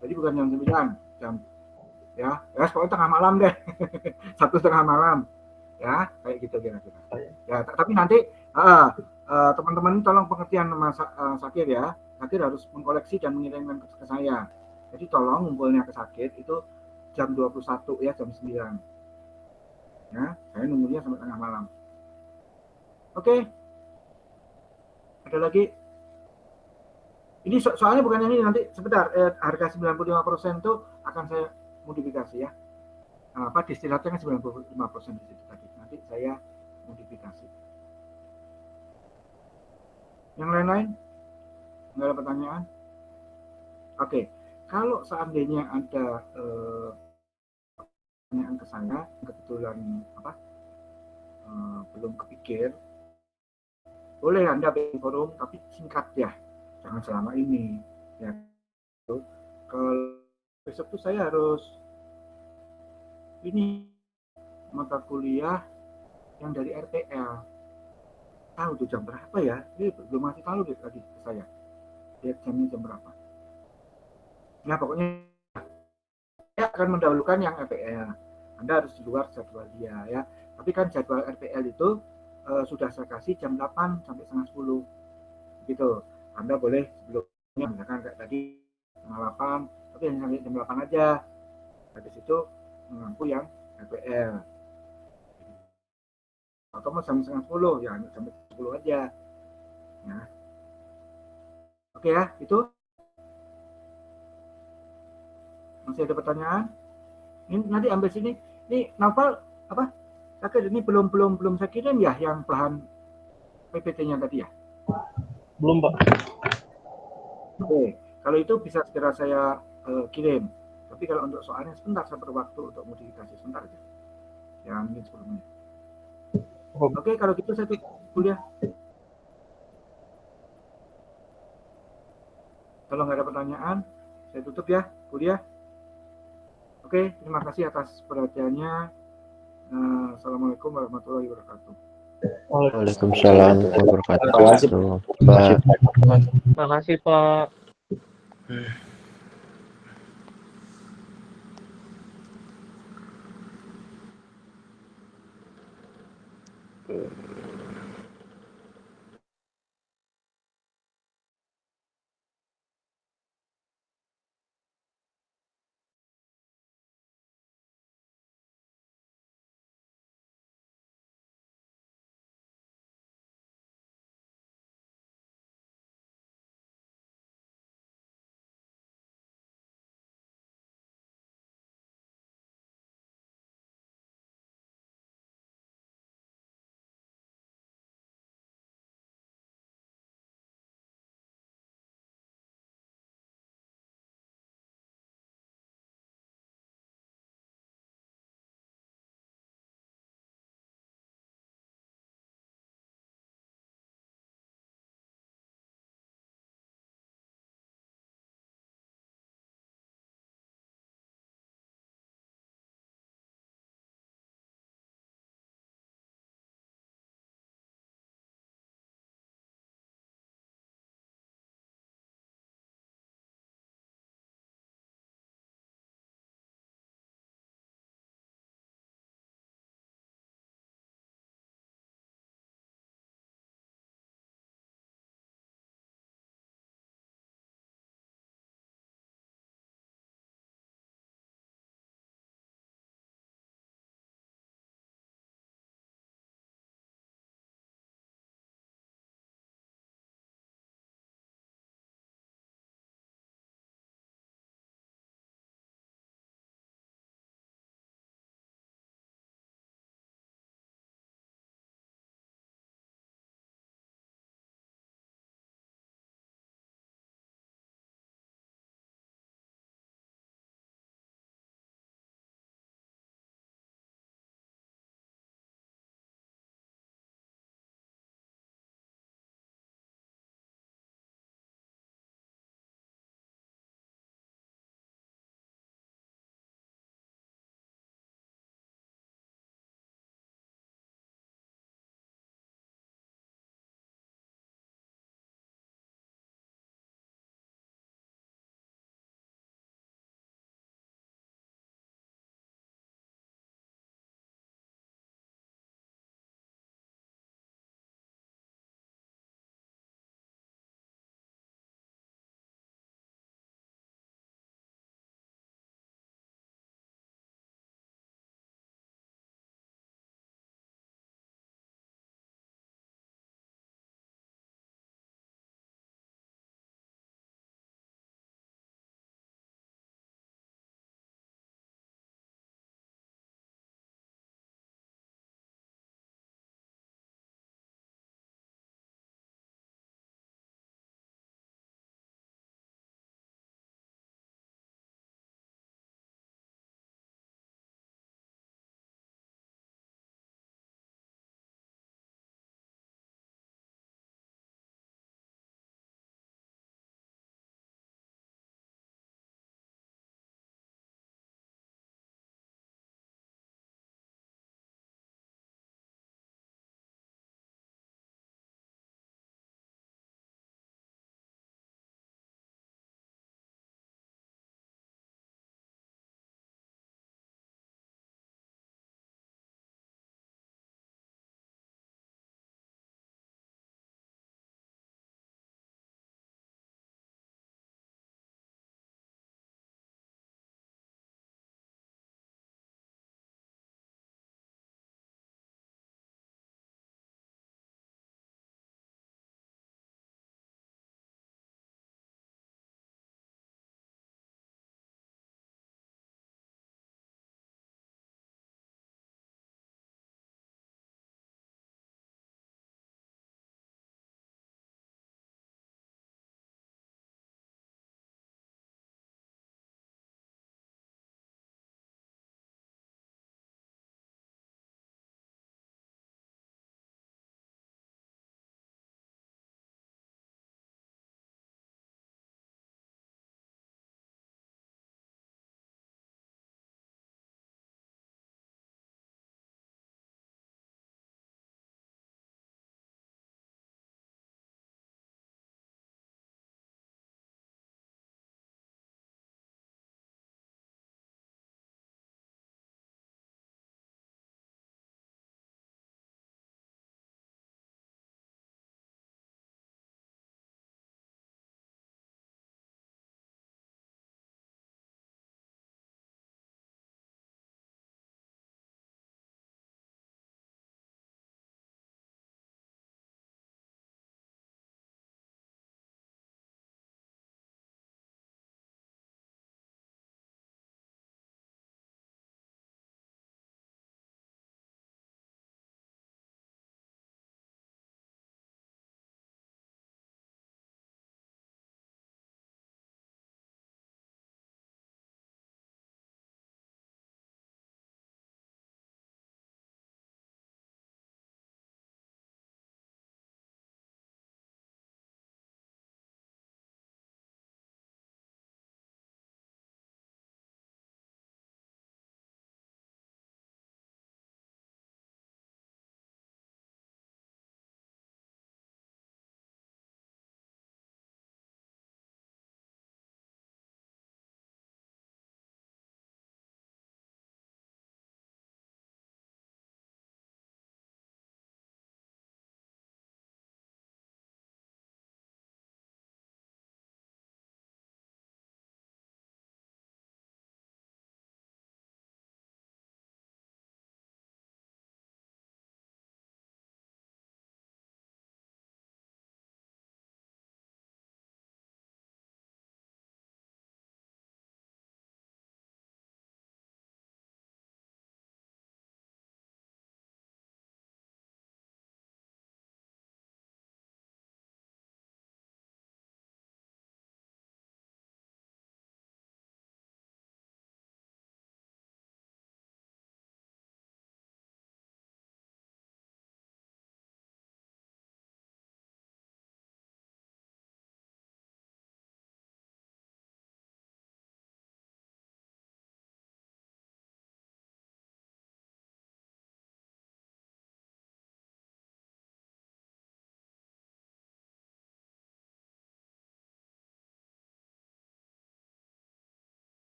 Jadi bukan jam 9, jam ya pokoknya tengah malam deh. 1:30 malam. Ya, kayak gitu kira-kira. Ya, tapi nanti teman-teman tolong pengertian Mas Sakir ya. Sakir harus mengkoleksi dan mengirimkan ke saya. Jadi tolong ngumpulnya ke Sakir itu jam 21 ya, jam 9. Ya, saya nunggunya sampai tengah malam. Oke. Ada lagi? Ini soalnya bukan yang ini, nanti sebentar, harga 95% itu akan saya modifikasi ya. Distillate kan 95% di situ tadi. Nanti saya modifikasi. Yang lain-lain? Nggak ada pertanyaan? Oke. Kalau seandainya ada pertanyaan ke saya, kebetulan belum kepikir, boleh Anda bikin forum, tapi singkat ya. Jangan selama ini. Ya. Kalau besok tuh saya harus ini mata kuliah yang dari RTL. Tahu tuh jam berapa ya? Ini belum masih tahu deh tadi ke saya. Lihat jamnya jam berapa. Nah pokoknya saya akan mendahulukan yang RTL. Anda harus di luar jadwal dia ya. Tapi kan jadwal RTL itu sudah saya kasih jam 8 sampai setengah 10. Gitu. Anda boleh sebelumnya misalkan kayak tadi setengah 8, tapi hanya sampai jam 8 aja. Habis itu mengampu yang RTL. Atau mau jam setengah 10, ya sampai 10 aja. Nah. Oke ya, itu. Masih ada pertanyaan? Ini nanti ambil sini. Ini Naufal apa? Sakit ini belum saya kirim ya yang bahan PPT-nya tadi ya? Belum Pak. Oke, kalau itu bisa segera saya kirim. Tapi kalau untuk soalnya sebentar, saya perlu waktu untuk modifikasi sebentar aja. Ya mungkin 10 menit. Oke, kalau gitu saya tutup kuliah. Kalau nggak ada pertanyaan, saya tutup ya kuliah. Oke, terima kasih atas perhatiannya. Assalamualaikum warahmatullahi wabarakatuh. Waalaikumsalam warahmatullahi wabarakatuh. Terima kasih Pak.